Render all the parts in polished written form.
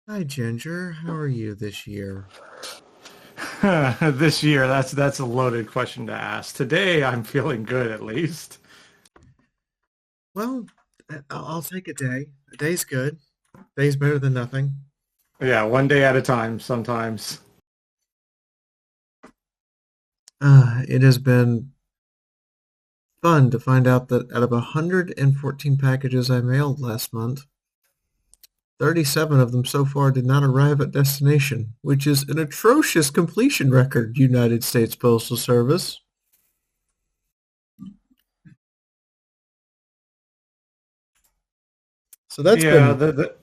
Hi, Ginger. How are you this year? This year, that's a loaded question to ask. Today, I'm feeling good at least. Well, I'll take a day. A day's good. Day's better than nothing. Yeah, one day at a time sometimes. It has been fun to find out that out of 114 packages I mailed last month, 37 of them so far did not arrive at destination, which is an atrocious completion record, United States Postal Service. So that's Yeah, been, the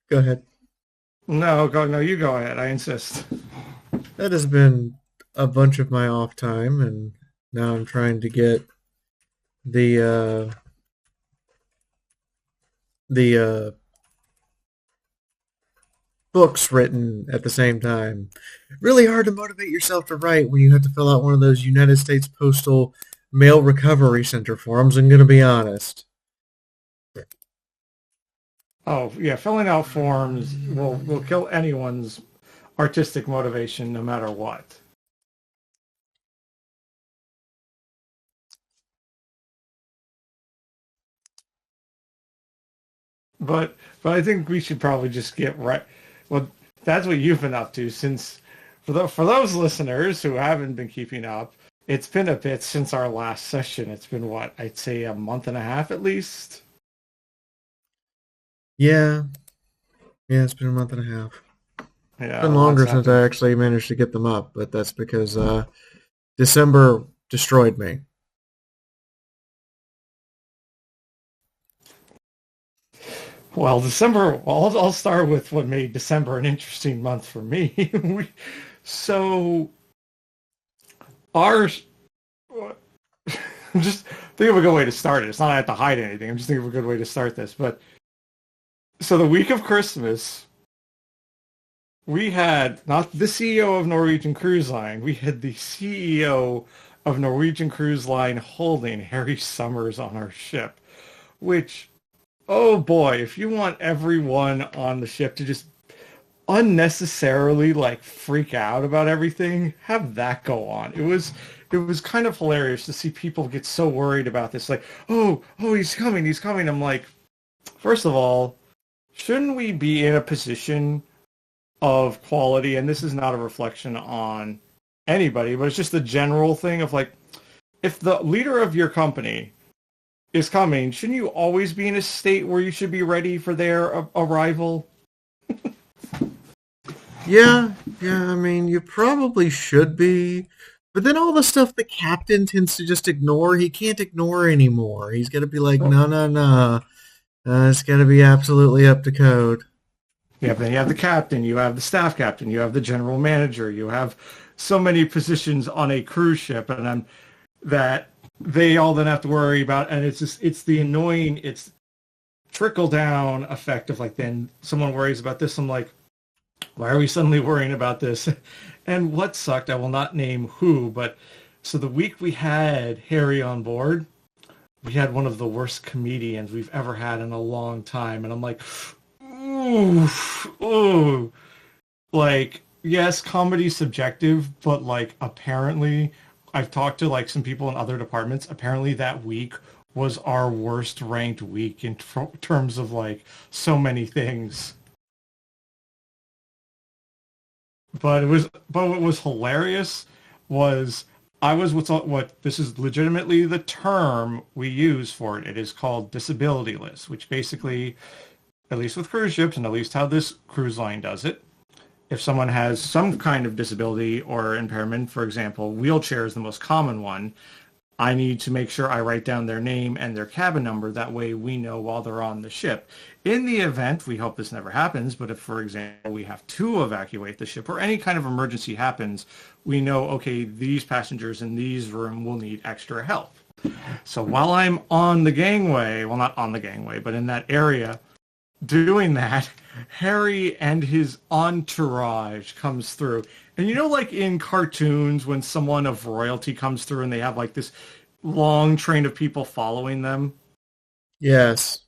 go ahead. no, you go ahead. I insist. That has been a bunch of my off time, and now I'm trying to get the the books written at the same time. Really hard to motivate yourself to write when you have to fill out one of those United States Postal Mail Recovery Center forms. I'm going to be honest. Oh, yeah, filling out forms will kill anyone's artistic motivation no matter what. But I think we should probably just get right. Well, that's what you've been up to since for those listeners who haven't been keeping up, it's been a bit since our last session. It's been what I'd say a month and a half at least. Yeah, yeah, it's been a month and a half. It's Yeah, been lots longer since I happened. actually managed to get them up, but that's because December destroyed me. Well, December. Well, I'll start with what made December an interesting month for me. So our just think of a good way to start it. It's not I have to hide anything. I'm just thinking of a good way to start this. But so the week of Christmas, we had not the CEO of Norwegian Cruise Line. We had the CEO of Norwegian Cruise Line Holding, Harry Summers, on our ship. Which, oh boy, if you want everyone on the ship to just unnecessarily like freak out about everything, have that go on. It was kind of hilarious to see people get so worried about this. Like, oh, he's coming, he's coming. I'm like, first of all, shouldn't we be in a position of quality? And this is not a reflection on anybody, but it's just the general thing of like, if the leader of your company is coming, shouldn't you always be in a state where you should be ready for their arrival? Yeah, yeah, I mean, you probably should be. But then all the stuff the captain tends to just ignore, he can't ignore anymore. He's got to be like, no, no, no. It's got to be absolutely up to code. Then you have the captain, you have the staff captain, you have the general manager, you have so many positions on a cruise ship, and that they all then have to worry about, and it's the annoying, it's trickle down effect of like then someone worries about this. I'm like, why are we suddenly worrying about this? And what sucked, I will not name who, but so the week we had Harry on board, we had one of the worst comedians we've ever had in a long time, and I'm like, ooh, ooh. Like, yes, comedy's subjective, but like apparently I've talked to like some people in other departments. Apparently that week was our worst ranked week in terms of like so many things. But what was hilarious was I was what this is legitimately the term we use for it. It is called disability list, which basically, at least with cruise ships and at least how this cruise line does it, if someone has some kind of disability or impairment, for example, wheelchair is the most common one, I need to make sure I write down their name and their cabin number. That way we know while they're on the ship. In the event, we hope this never happens, but if, for example, we have to evacuate the ship or any kind of emergency happens, we know, okay, these passengers in these room will need extra help. So while I'm on the gangway, well, not on the gangway, but in that area, doing that, Harry and his entourage comes through. And you know, like in cartoons, when someone of royalty comes through and they have like this long train of people following them? Yes.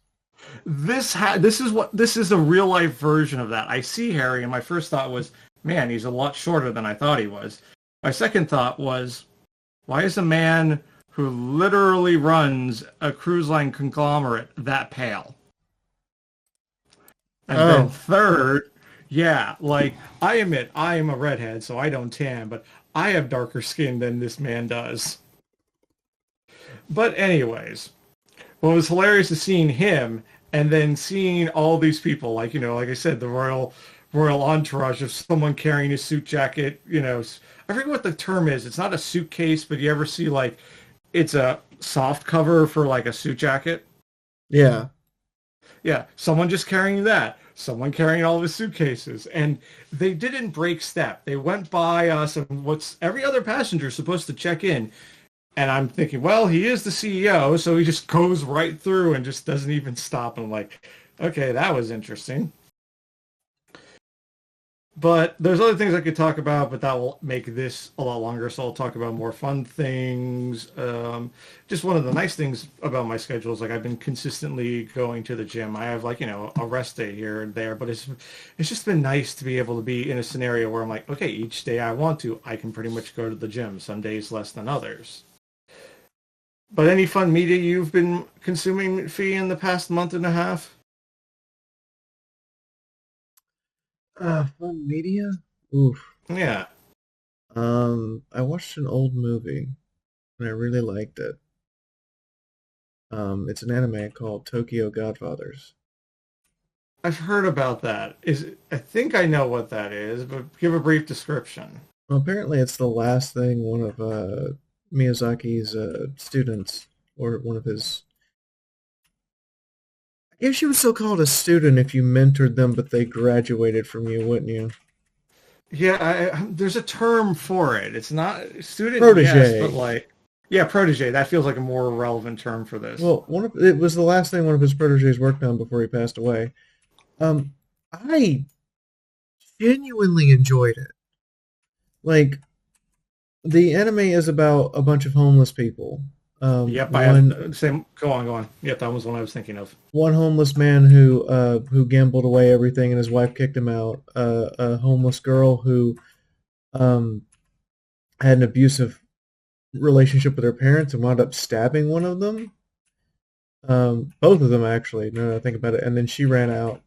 This is a real life version of that. I see Harry, and my first thought was, man, he's a lot shorter than I thought he was. My second thought was, why is a man who literally runs a cruise line conglomerate that pale? And then Oh, third, yeah, like I admit I am a redhead, so I don't tan, but I have darker skin than this man does. But anyways, what was hilarious is seeing him and then seeing all these people, like, like I said, the royal entourage of someone carrying a suit jacket, I forget what the term is. It's not a suitcase, but you ever see like it's a soft cover for like a suit jacket? yeah. Yeah, someone just carrying that, someone carrying all of his suitcases, and they didn't break step. They went by us, and what's every other passenger supposed to check in, and I'm thinking, well, he is the CEO, so he just goes right through and just doesn't even stop. And I'm like, okay, that was interesting. But there's other things I could talk about, but that will make this a lot longer. So I'll talk about more fun things. Just one of the nice things about my schedule is like I've been consistently going to the gym. I have like a rest day here and there, but it's just been nice to be able to be in a scenario where I'm like, okay, each day I want to, I can pretty much go to the gym. Some days less than others. But any fun media you've been consuming, Fee, in the past month and a half? Fun media? Oof. Yeah. I watched an old movie and I really liked it. It's an anime called Tokyo Godfathers. I've heard about that. I think I know what that is, but give a brief description. Well, apparently it's the last thing one of Miyazaki's students, or one of his, I guess you would still call it a student if you mentored them, but they graduated from you, wouldn't you? Yeah, there's a term for it. It's not student, yes, but Protege. like, yeah, protege. That feels like a more relevant term for this. Well, it was the last thing one of his proteges worked on before he passed away. Um, I genuinely enjoyed it. Like, the anime is about a bunch of homeless people. Yep, I have One the same. Go on, go on. Yep, that was one I was thinking of. one homeless man who gambled away everything and his wife kicked him out. A homeless girl who um had an abusive relationship with her parents and wound up stabbing one of them. Both of them actually. Now that I think about it, and then she ran out.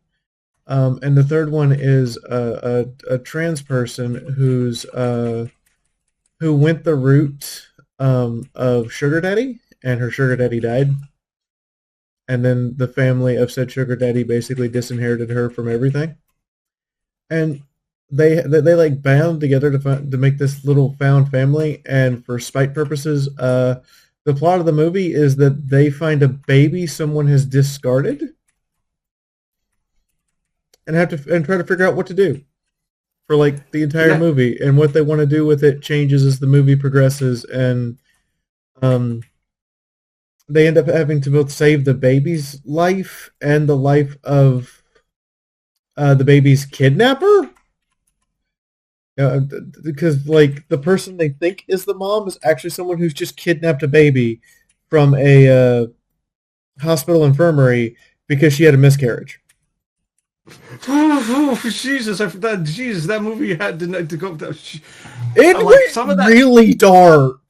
And the third one is a trans person who went the route of sugar daddy, and her sugar daddy died, and then the family of said sugar daddy basically disinherited her from everything, and they like bound together to make this little found family, and for spite purposes, the plot of the movie is that they find a baby someone has discarded and have to and try to figure out what to do for like the entire Yeah, movie, and what they want to do with it changes as the movie progresses, and um they end up having to both save the baby's life and the life of the baby's kidnapper. Because like the person they think is the mom is actually someone who's just kidnapped a baby from a hospital infirmary because she had a miscarriage. Jesus, Jesus, that movie had to go. It Like some of went that, really dark.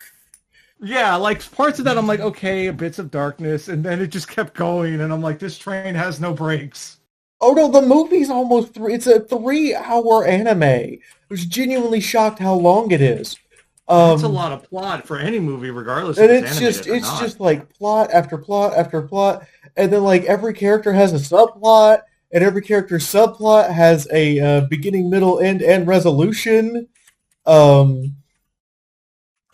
yeah, like parts of that, I'm like, okay, bits of darkness, and then it just kept going, and I'm like, this train has no brakes. Oh no, the movie's almost three. It's a 3 hour anime. I was genuinely shocked how long it is. That's a Um, lot of plot for any movie, regardless if and it's it's just animated or it's not. just like plot after plot after plot, and then like every character has a subplot, and every character's subplot has a beginning, middle, end, and resolution. Um,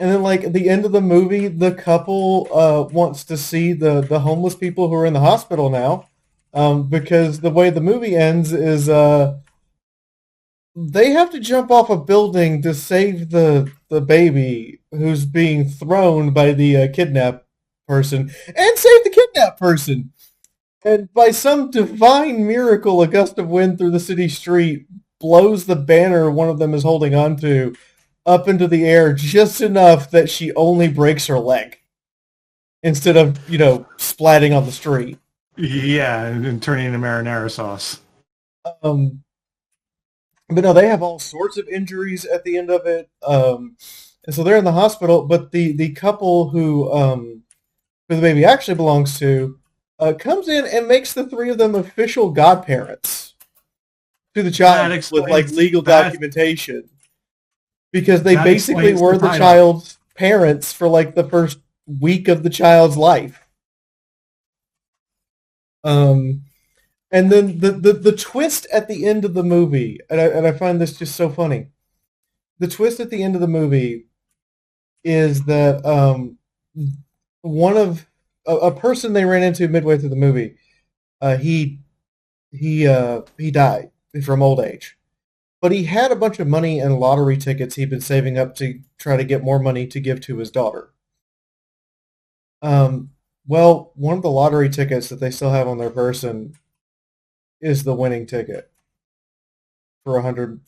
and then like at the end of the movie, the couple wants to see the homeless people who are in the hospital now, because the way the movie ends is they have to jump off a building to save the baby who's being thrown by the kidnap person, and save the kidnap person. And by some divine miracle, a gust of wind through the city street blows the banner one of them is holding onto up into the air just enough that she only breaks her leg instead of splatting on the street. Yeah, and turning into marinara sauce. Um, but no, they have all sorts of injuries at the end of it. And so they're in the hospital. But the couple who the baby actually belongs to comes in and makes the three of them official godparents to the child That with like explains legal that documentation because they that basically explains the were the title. child's parents for like the first week of the child's life. Um, and then the twist at the end of the movie, and I find this just so funny. The twist at the end of the movie is that one of a person they ran into midway through the movie, he he died from old age. But he had a bunch of money and lottery tickets he'd been saving up to try to get more money to give to his daughter. Um, well, one of the lottery tickets that they still have on their person is the winning ticket for 1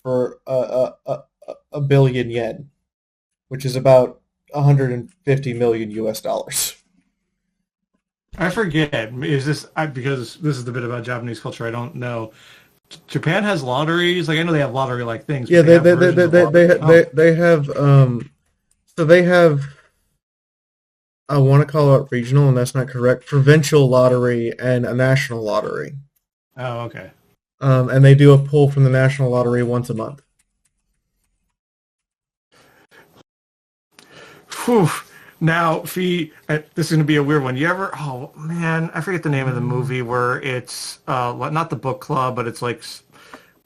billion yen, which is about 150 million US dollars. I forget. Is this because this is the bit about Japanese culture I don't know. Japan has lotteries. Like I know they have lottery like things, but Yeah, they have versions of lottery. Oh, they have so they have I want to call it regional, and that's not correct. Provincial lottery and a national lottery. oh, okay. And they do a pull from the national lottery once a month. Whew. Now, Fee, this is going to be a weird one. You ever? Oh man, I forget the name of the movie where it's not the book club, but it's like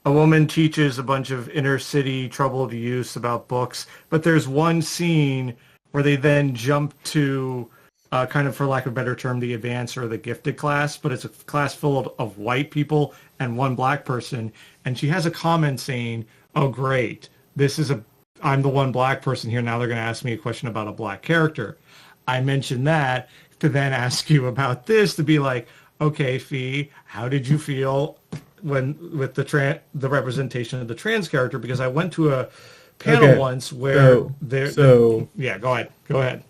a woman teaches a bunch of inner city troubled youths about books. But there's one scene where they then jump to kind of, for lack of a better term, the advanced or the gifted class. But it's a class full of white people and one black person, and she has a comment saying, "Oh, great, this is a I'm the one black person here. Now they're going to ask me a question about a black character." I mentioned that to then ask you about this to be like, okay, Fee, how did you feel when with the representation of the trans character? Because I went to a panel Okay, once where so there so yeah, go ahead.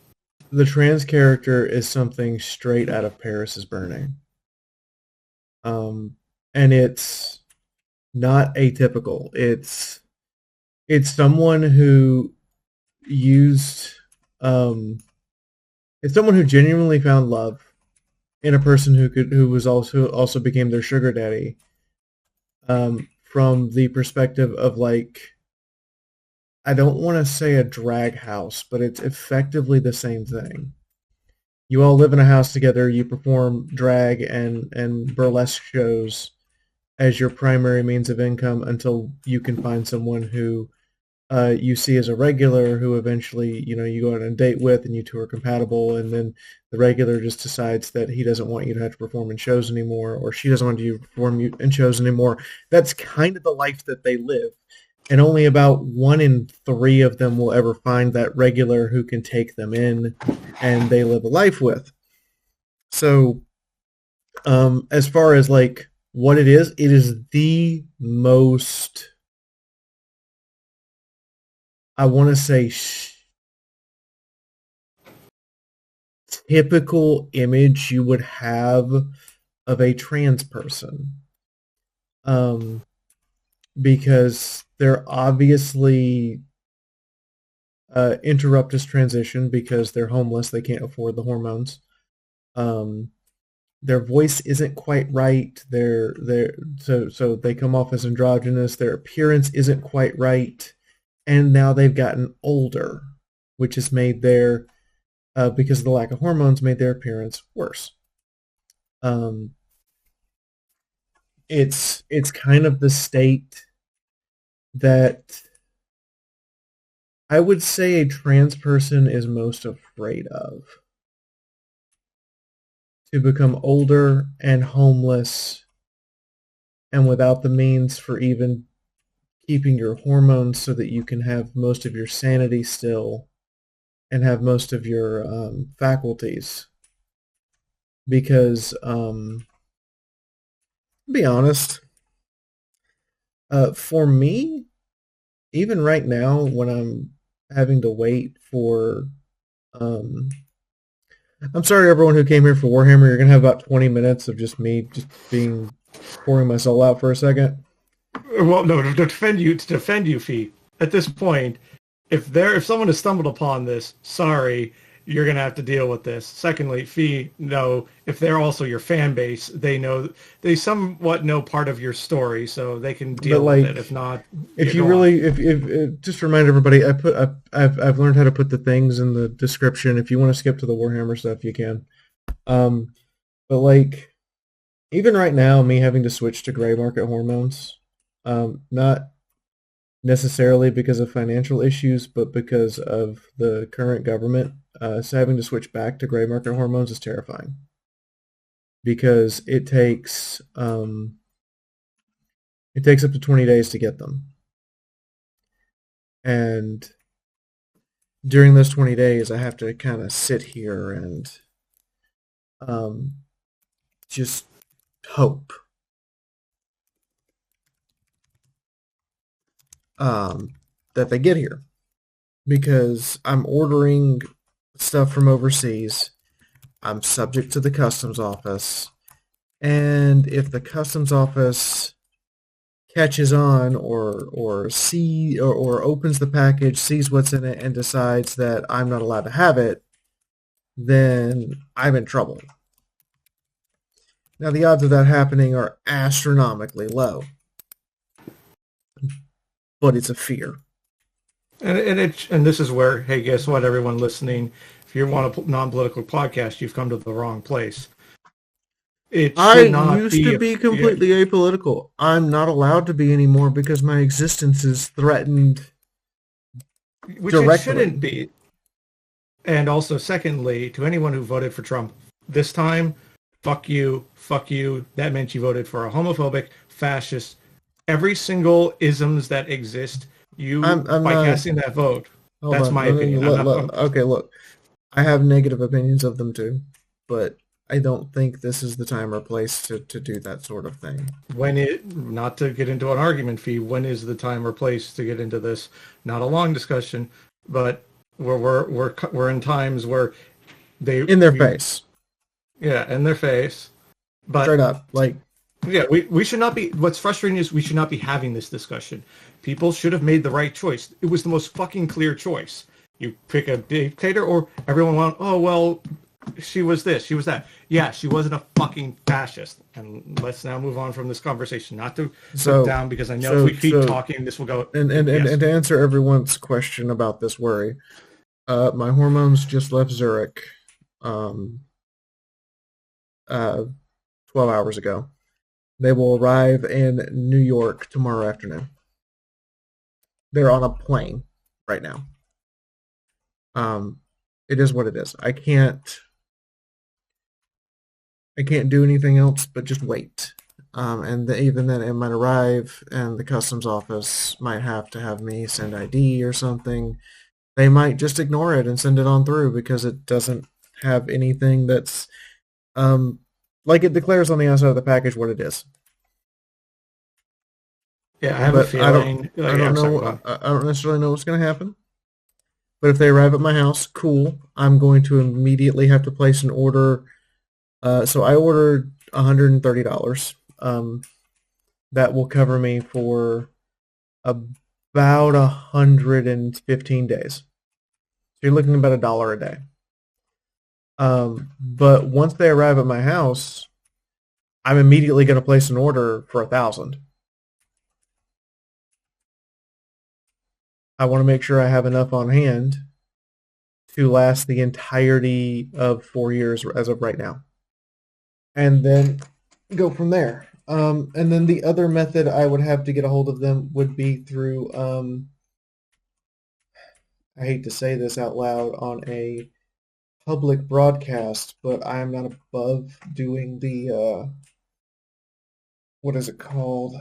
the trans character is something straight out of Paris is Burning, um, and it's not atypical. It's someone who used um, it's someone who genuinely found love in a person who was also became their sugar daddy, from the perspective of like I don't want to say a drag house, but it's effectively the same thing. You all live in a house together. You perform drag and burlesque shows as your primary means of income until you can find someone who you see as a regular who eventually, you go on a date with and you two are compatible, and then the regular just decides that he doesn't want you to have to perform in shows anymore, or she doesn't want you to perform in shows anymore. That's kind of the life that they live. And only about 1 in 3 of them will ever find that regular who can take them in and they live a life with. So, as far as like what it is the most, I want to say, typical image you would have of a trans person. Um, because they're obviously interrupt this transition because they're homeless, they can't afford the hormones. Um, their voice isn't quite right. So they come off as androgynous. Their appearance isn't quite right, and now they've gotten older, which has made their because of the lack of hormones, made their appearance worse. Um, it's kind of the state that I would say a trans person is most afraid of. To become older and homeless and without the means for even keeping your hormones so that you can have most of your sanity still and have most of your faculties. Because, to be honest, for me, even right now when I'm having to wait for um, I'm sorry, everyone who came here for Warhammer. You're gonna have about 20 minutes of just me just being pouring my soul out for a second. Well, no, to defend you, Fee. At this point, if someone has stumbled upon this, sorry, you're gonna have to deal with this. Secondly, Fee, no, if they're also your fan base, they somewhat know part of your story, so they can But deal with it. If like, not, if yeah, you go on. really, if just remind everybody, I've learned how to put the things in the description. If you want to skip to the Warhammer stuff, you can. Um, but like, even right now, me having to switch to gray market hormones, not necessarily because of financial issues, but because of the current government. So having to switch back to gray market hormones is terrifying because it takes up to 20 days to get them, and during those 20 days, I have to kind of sit here and um, just hope that they get here because I'm ordering stuff from overseas. I'm subject to the customs office. And if the customs office catches on or opens the package, sees what's in it, and decides that I'm not allowed to have it, then I'm in trouble. Now the odds of that happening are astronomically low, but it's a fear. And this is where, hey, guess what, everyone listening, if you want a non-political podcast, you've come to the wrong place. It I should not used to be be yeah, completely apolitical. I'm not allowed to be anymore because my existence is threatened which it shouldn't directly. be. And also, secondly, to anyone who voted for Trump this time, fuck you, fuck you. That meant you voted for a homophobic, fascist, every single isms that exist. You I'm by not. casting that vote. Hold That's on. my No, no, no, opinion. I'm not. okay, look. I have negative opinions of them too, but I don't think this is the time or place to do that sort of thing. When it not to get into an argument fee. When is the time or place to get into this? Not a long discussion, but we're in times where they In their we face. yeah in their face. Straight But up. Like, yeah, we should not be. What's frustrating is we should not be having this discussion. People should have made the right choice. It was the most fucking clear choice. You pick a dictator, or everyone went, oh well, she was this, she was that. Yeah, she wasn't a fucking fascist. And let's now move on from this conversation. Not to put so, down, because I know if we so, keep so, talking, this will go. and Yes. to answer everyone's question about this worry, my hormones just left Zurich, um, uh, 12 hours ago. They will arrive in New York tomorrow afternoon. They're on a plane right now. Um, it is what it is. I can't do anything else but just wait. Even then, it might arrive, and the customs office might have to have me send ID or something. They might just ignore it and send it on through because it doesn't have anything that's like it declares on the outside of the package what it is. Yeah, I have a But feeling. I Yeah, don't I'm sorry. Go know, on. I don't necessarily know what's going to happen. But if they arrive at my house, cool. I'm going to immediately have to place an order. So I ordered $130. That will cover me for about 115 days. So you're looking at about $1 a day. But once they arrive at my house, I'm immediately going to place an order for 1,000. I want to make sure I have enough on hand to last the entirety of 4 years as of right now, and then go from there. And then the other method I would have to get a hold of them would be through. I hate to say this out loud on a public broadcast, but I am not above doing the what is it called?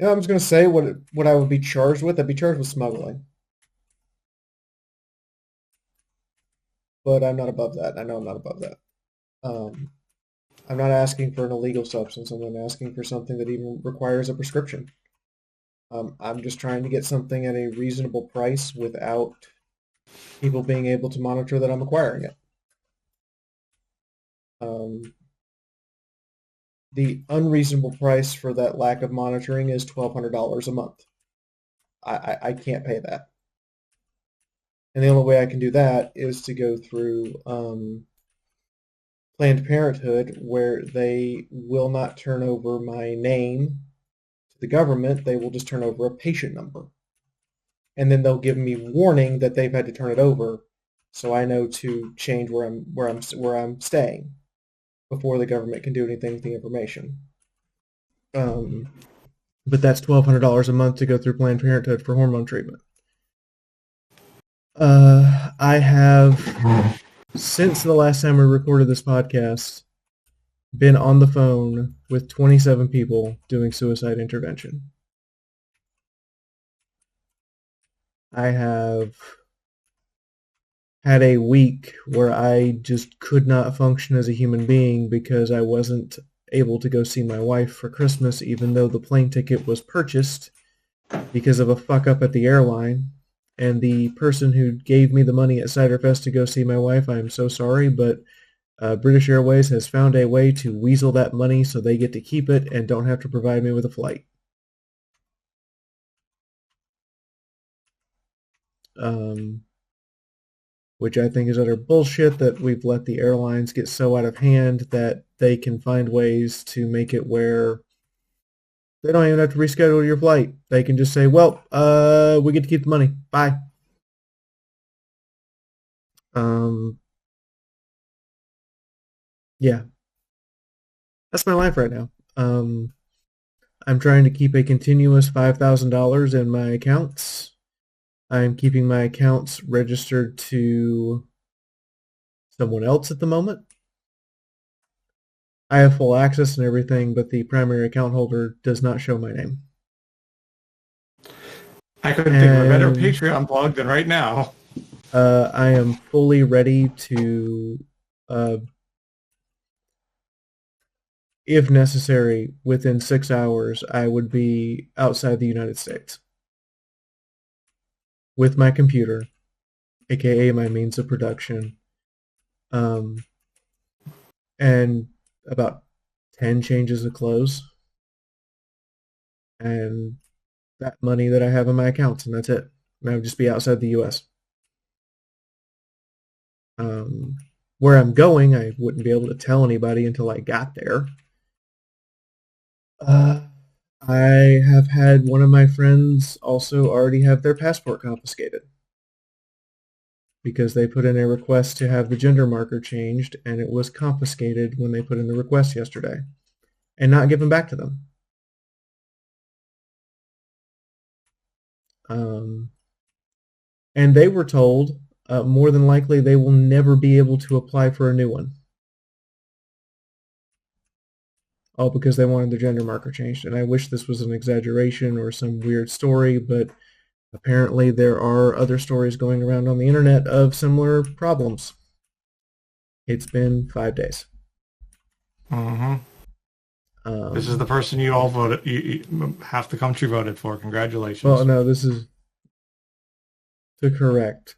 I'm just gonna say what I would be charged with. I'd be charged with smuggling, but I'm not above that. I know I'm not above that. Um, I'm not asking for an illegal substance. I'm not asking for something that even requires a prescription. I'm just trying to get something at a reasonable price without people being able to monitor that I'm acquiring it. Um, the unreasonable price for that lack of monitoring is $1,200 a month. I can't pay that. And the only way I can do that is to go through Planned Parenthood, where they will not turn over my name to the government. They will just turn over a patient number. And then they'll give me warning that they've had to turn it over, so I know to change where I'm staying before the government can do anything with the information. But that's $1,200 a month to go through Planned Parenthood for hormone treatment. I have, since the last time we recorded this podcast, been on the phone with 27 people doing suicide intervention. I have had a week where I just could not function as a human being because I wasn't able to go see my wife for Christmas, even though the plane ticket was purchased because of a fuck up at the airline. And the person who gave me the money at Ciderfest to go see my wife, I am so sorry, but British Airways has found a way to weasel that money so they get to keep it and don't have to provide me with a flight. Which I think is utter bullshit that we've let the airlines get so out of hand that they can find ways to make it where they don't even have to reschedule your flight. They can just say, well, we get to keep the money. Bye. Yeah. That's my life right now. I'm trying to keep a continuous $5,000 in my accounts. I'm keeping my accounts registered to someone else at the moment. I have full access and everything, but the primary account holder does not show my name. I couldn't think of a better Patreon blog than right now. I am fully ready to, if necessary, within 6 hours, I would be outside the United States with my computer, aka my means of production, and about 10 changes of clothes, and that money that I have in my accounts, and that's it. And I would just be outside the U.S. Where I'm going, I wouldn't be able to tell anybody until I got there. I have had one of my friends also already have their passport confiscated because they put in a request to have the gender marker changed, and it was confiscated when they put in the request yesterday and not given back to them. And they were told more than likely they will never be able to apply for a new one. All because they wanted their gender marker changed. And I wish this was an exaggeration or some weird story, but apparently there are other stories going around on the internet of similar problems. It's been 5 days. Mm-hmm. This is the person you all voted, half the country voted for. Congratulations. Well, no, this is to correct.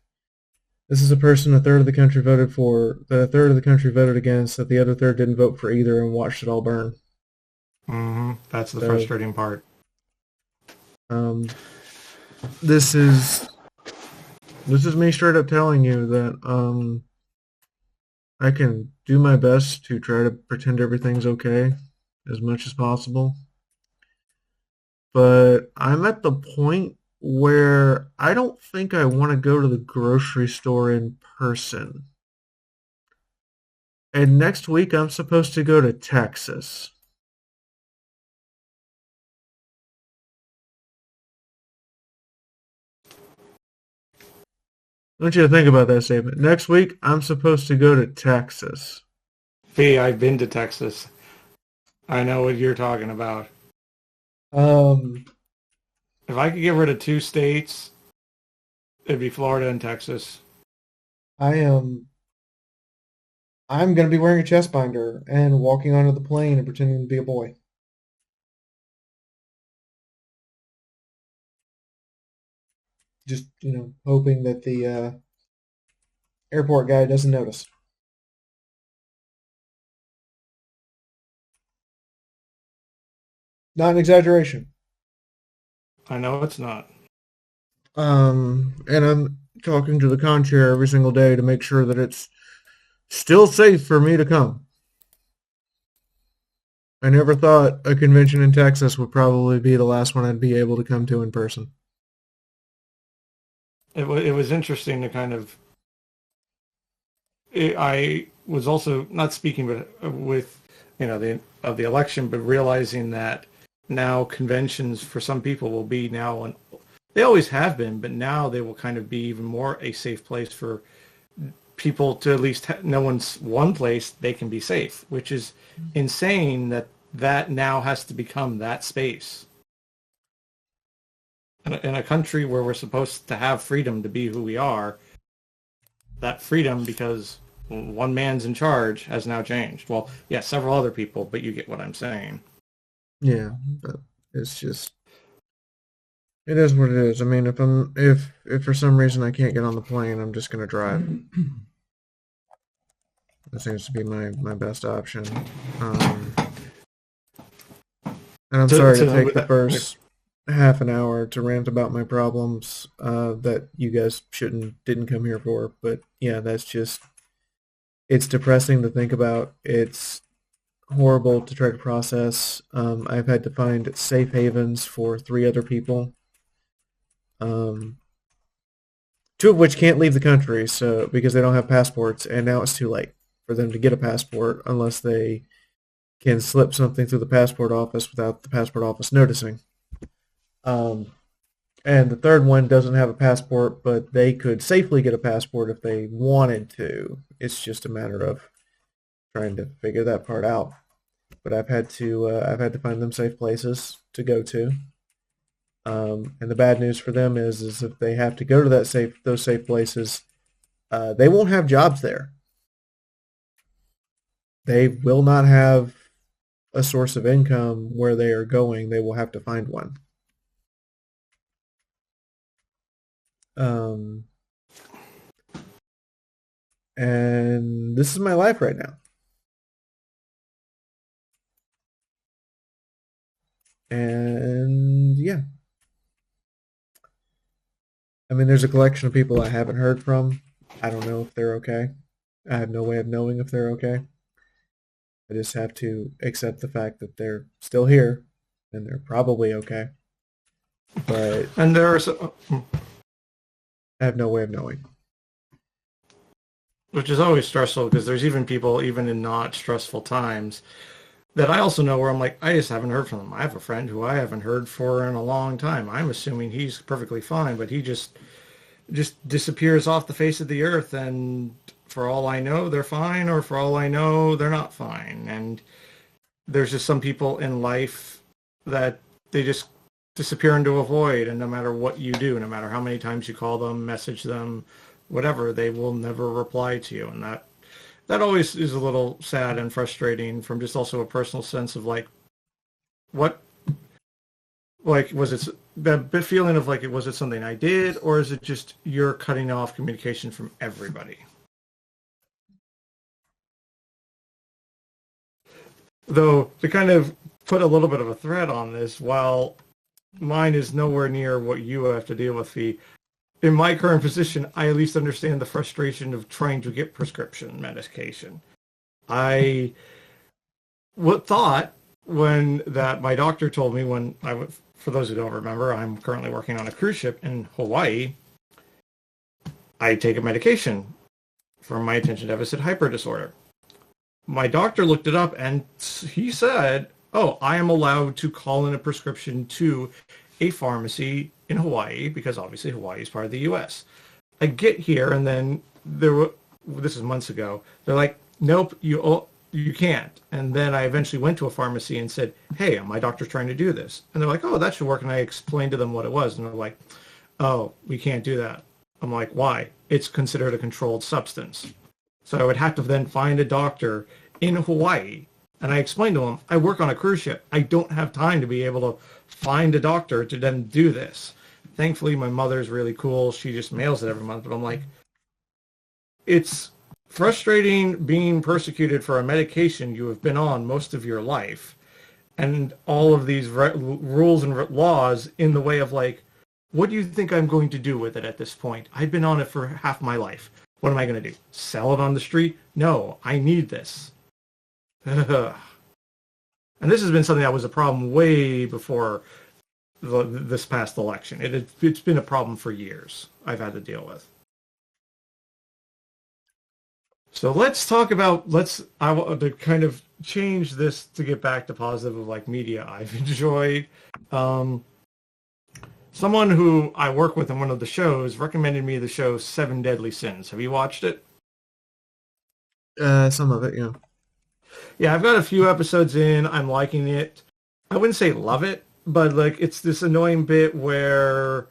This is a person a third of the country voted for, that a third of the country voted against, that the other third didn't vote for either and watched it all burn. Mm-hmm. That's the frustrating part. This is me straight up telling you that I can do my best to try to pretend everything's okay as much as possible. But I'm at the point where I don't think I want to go to the grocery store in person. And next week I'm supposed to go to Texas. I want you to think about that statement. Next week I'm supposed to go to Texas. Hey, I've been to Texas. I know what you're talking about. If I could get rid of 2 states, it'd be Florida and Texas. I'm going to be wearing a chest binder and walking onto the plane and pretending to be a boy. Just, hoping that the airport guy doesn't notice. Not an exaggeration. I know it's not. And I'm talking to the concierge every single day to make sure that it's still safe for me to come. I never thought a convention in Texas would probably be the last one I'd be able to come to in person. It was interesting to kind of. I was also not speaking, but with the election, but realizing that now conventions for some people will be now, and they always have been, but now they will kind of be even more a safe place for people to at least know one place they can be safe, which is insane that now has to become that space. In a country where we're supposed to have freedom to be who we are, that freedom, because one man's in charge, has now changed. Well, yeah, several other people, but you get what I'm saying. Yeah, but it's just, it is what it is. I mean, if for some reason I can't get on the plane, I'm just gonna drive. That seems to be my best option. And I'm sorry to take the first half an hour to rant about my problems that you guys didn't come here for. But yeah, that's just, it's depressing to think about. It's horrible to try to process. I've had to find safe havens for 3 other people. 2 of which can't leave the country, so because they don't have passports, and now it's too late for them to get a passport unless they can slip something through the passport office without the passport office noticing. And the third one doesn't have a passport, but they could safely get a passport if they wanted to. It's just a matter of trying to figure that part out. But I've had to find them safe places to go to. And the bad news for them is if they have to go to those safe places, they won't have jobs there. They will not have a source of income where they are going. They will have to find one. And this is my life right now. And yeah. I mean, there's a collection of people I haven't heard from. I don't know if they're okay. I have no way of knowing if they're okay. I just have to accept the fact that they're still here and they're probably okay. But and there are some, I have no way of knowing. Which is always stressful because there's even people, even in not stressful times, that I also know where I'm like, I just haven't heard from them. I have a friend who I haven't heard for in a long time. I'm assuming he's perfectly fine, but he just disappears off the face of the earth, and for all I know, they're fine, or for all I know, they're not fine. And there's just some people in life that they just disappear into a void, and no matter what you do, no matter how many times you call them, message them, whatever, they will never reply to you. And that always is a little sad and frustrating from just also a personal sense of like, what, like, was it that bit feeling of like, was it something I did, or is it just you're cutting off communication from everybody? Though, to kind of put a little bit of a thread on this, while mine is nowhere near what you have to deal with, Fee, in my current position, I at least understand the frustration of trying to get prescription medication. I thought when that my doctor told me when for those who don't remember, I'm currently working on a cruise ship in Hawaii. I take a medication for my attention deficit hyper disorder. My doctor looked it up and he said, oh, I am allowed to call in a prescription to a pharmacy in Hawaii because obviously Hawaii is part of the U.S. I get here and then this is months ago, they're like, nope, you can't. And then I eventually went to a pharmacy and said, hey, my doctor's trying to do this. And they're like, oh, that should work. And I explained to them what it was. And they're like, oh, we can't do that. I'm like, why? It's considered a controlled substance. So I would have to then find a doctor in Hawaii. And I explained to them, I work on a cruise ship. I don't have time to be able to find a doctor to then do this. Thankfully, my mother's really cool. She just mails it every month. But I'm like, it's frustrating being persecuted for a medication you have been on most of your life, and all of these rules and laws in the way of like, what do you think I'm going to do with it at this point? I've been on it for half my life. What am I going to do? Sell it on the street? No, I need this. And this has been something that was a problem way before this past election. It's been a problem for years I've had to deal with. So let's talk about, I want to kind of change this to get back to positive of like media I've enjoyed. Someone who I work with in one of the shows recommended me the show Seven Deadly Sins. Have you watched it? Some of it, yeah. Yeah, I've got a few episodes in. I'm liking it. I wouldn't say love it, but like it's this annoying bit where,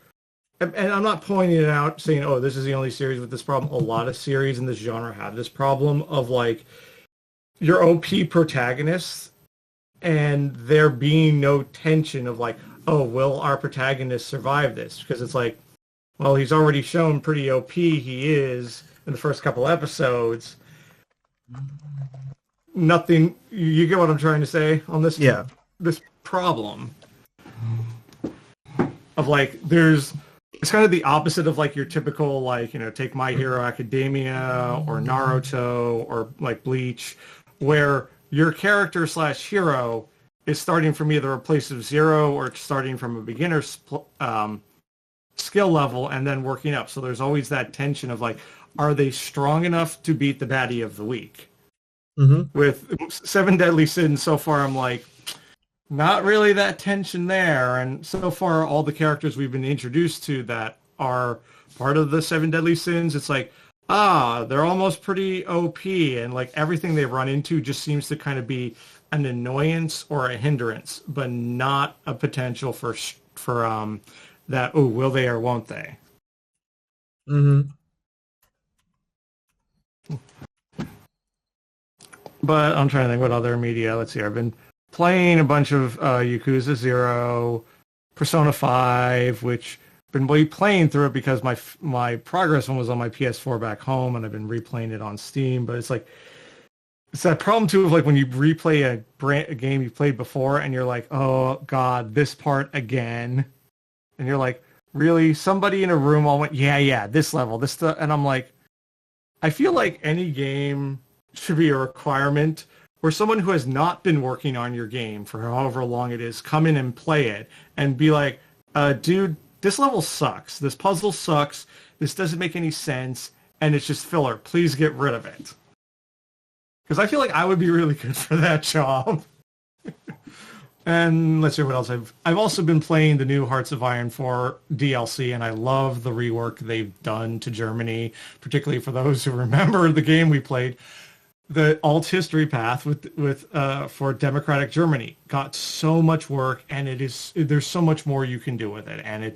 and I'm not pointing it out saying, oh, this is the only series with this problem. A lot of series in this genre have this problem of like your OP protagonists and there being no tension of like, oh, will our protagonist survive this? Because it's like, well, he's already shown pretty OP he is in the first couple episodes. Nothing, you get what I'm trying to say on this? Yeah. This problem of like, it's kind of the opposite of like your typical like, you know, take My Hero Academia or Naruto or like Bleach, where your character / hero is starting from either a place of zero or starting from a beginner skill level and then working up. So there's always that tension of like, are they strong enough to beat the baddie of the week? Mm-hmm. With Seven Deadly Sins, so far I'm like, not really that tension there. And so far, all the characters we've been introduced to that are part of the Seven Deadly Sins, it's like, they're almost pretty OP, and like everything they run into just seems to kind of be an annoyance or a hindrance, but not a potential for that. Oh, will they or won't they? Mm-hmm. But I'm trying to think what other media. Let's see. I've been playing a bunch of Yakuza 0, Persona 5, which I've been playing through it because my progress one was on my PS4 back home, and I've been replaying it on Steam. But it's like, it's that problem too of like when you replay a game you played before, and you're like, oh god, this part again, and you're like, really? Somebody in a room all went, yeah, this level, this stuff, and I'm like, I feel like any game should be a requirement where someone who has not been working on your game for however long it is come in and play it and be like, dude, this level sucks. This puzzle sucks. This doesn't make any sense. And it's just filler. Please get rid of it. Because I feel like I would be really good for that job. And let's see what else. I've also been playing the new Hearts of Iron 4 DLC, and I love the rework they've done to Germany, particularly for those who remember the game we played. The alt history path with for democratic Germany got so much work, and there's so much more you can do with it. And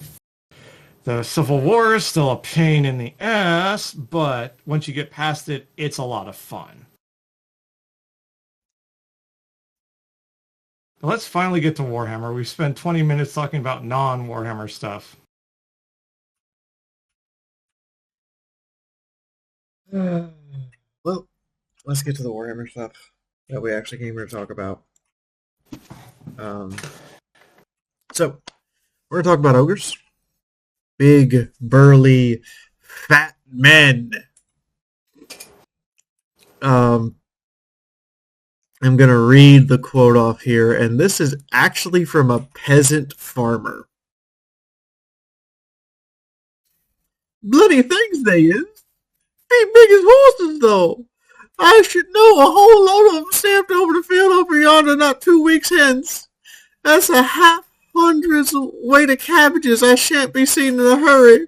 the Civil War is still a pain in the ass, but once you get past it, it's a lot of fun. But let's finally get to Warhammer. We've spent 20 minutes talking about non-Warhammer stuff. Well, let's get to the Warhammer stuff that we actually came here to talk about. So, we're going to talk about ogres. Big, burly, fat men. I'm going to read the quote off here, and this is actually from a peasant farmer. Bloody things they is. Ain't big as horses, though. I should know a whole load of them stamped over the field over yonder not 2 weeks hence. That's a 100's weight of cabbages I shan't be seen in a hurry.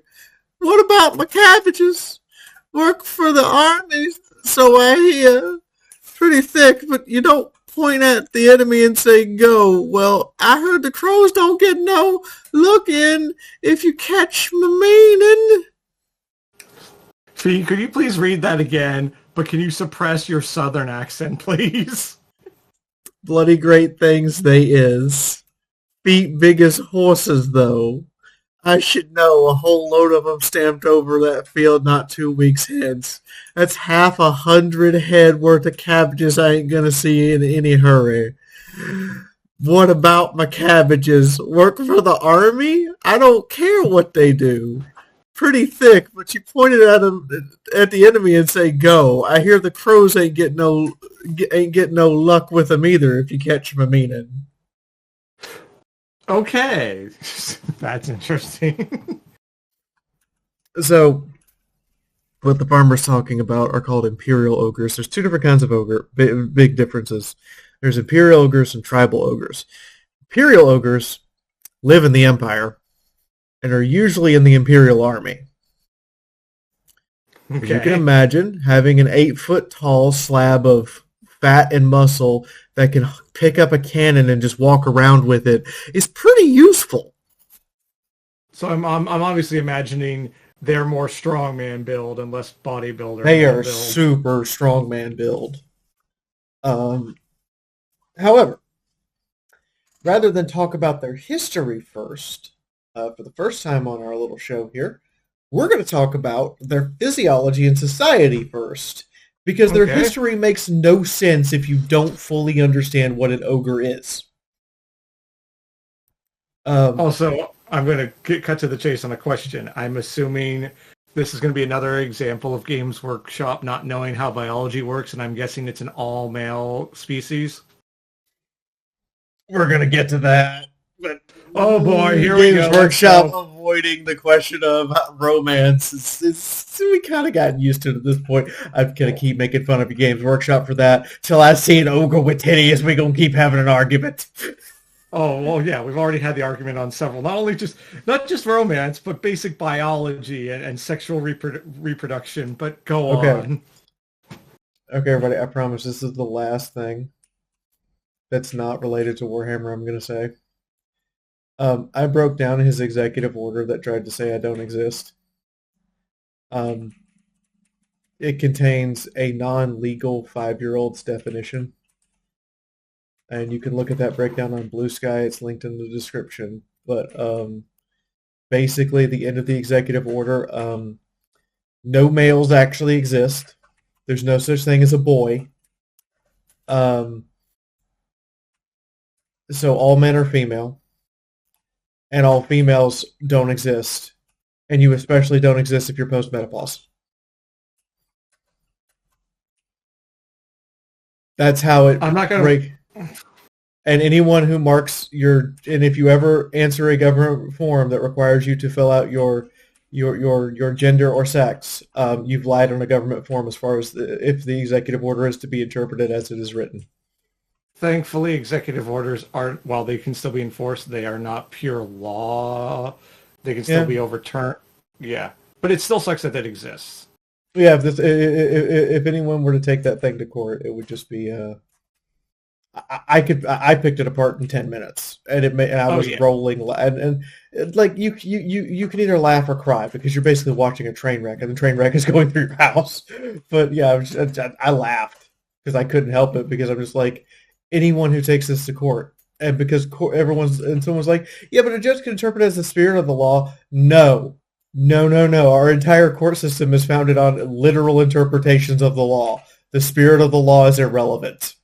What about my cabbages? Work for the armies, so I hear. Pretty thick, but you don't point at the enemy and say go. Well, I heard the crows don't get no look in if you catch my meaning. Fee, could you please read that again, but can you suppress your southern accent, please? Bloody great things they is. Feet big as horses, though. I should know a whole load of them stamped over that field not 2 weeks hence. That's half 100 head worth of cabbages I ain't gonna see in any hurry. What about my cabbages? Work for the army? I don't care what they do. Pretty thick, but you pointed at them at the enemy and say go. I hear the crows ain't getting no luck with them either. If you catch my meaning. Okay, that's interesting. So, what the farmer's talking about are called imperial ogres. There's two different kinds of ogre, big differences. There's imperial ogres and tribal ogres. Imperial ogres live in the empire and are usually in the imperial army. Okay. You can imagine having an 8-foot tall slab of fat and muscle that can pick up a cannon and just walk around with it is pretty useful. So I'm obviously imagining they're more strongman build and less bodybuilder. They are build. Super strongman build. However, rather than talk about their history first, for the first time on our little show here, we're going to talk about their physiology and society first. Because their history makes no sense if you don't fully understand what an ogre is. Also, I'm going to cut to the chase on a question. I'm assuming this is going to be another example of Games Workshop not knowing how biology works, and I'm guessing it's an all-male species. We're going to get to that. But oh boy, here we go. Games Workshop avoiding the question of romance. We kind of gotten used to it at this point. I'm going to keep making fun of you, Games Workshop, for that. Till I see an ogre with titties, we're going to keep having an argument. Oh, well, yeah, we've already had the argument on several. Not just romance, but basic biology and sexual reproduction. But go on. Okay, everybody, I promise this is the last thing that's not related to Warhammer I'm going to say. I broke down his executive order that tried to say I don't exist. It contains a non-legal 5-year-old's definition. And you can look at that breakdown on Blue Sky. It's linked in the description. But basically, the end of the executive order, no males actually exist. There's no such thing as a boy. So all men are female. And all females don't exist. And you especially don't exist if you're post-menopause. That's how it break. And anyone who marks and if you ever answer a government form that requires you to fill out your gender or sex, you've lied on a government form as far as if the executive order is to be interpreted as it is written. Thankfully, executive orders aren't, while they can still be enforced, they are not pure law. They can still be overturned. Yeah. But it still sucks that it exists. Yeah, if anyone were to take that thing to court, it would just be I picked it apart in 10 minutes, and I was rolling, and like you can either laugh or cry because you're basically watching a train wreck, and the train wreck is going through your house. But yeah, I laughed because I couldn't help it because I'm just like, anyone who takes this to court, and because someone's like, yeah, but a judge can interpret it as the spirit of the law. No. Our entire court system is founded on literal interpretations of the law. The spirit of the law is irrelevant.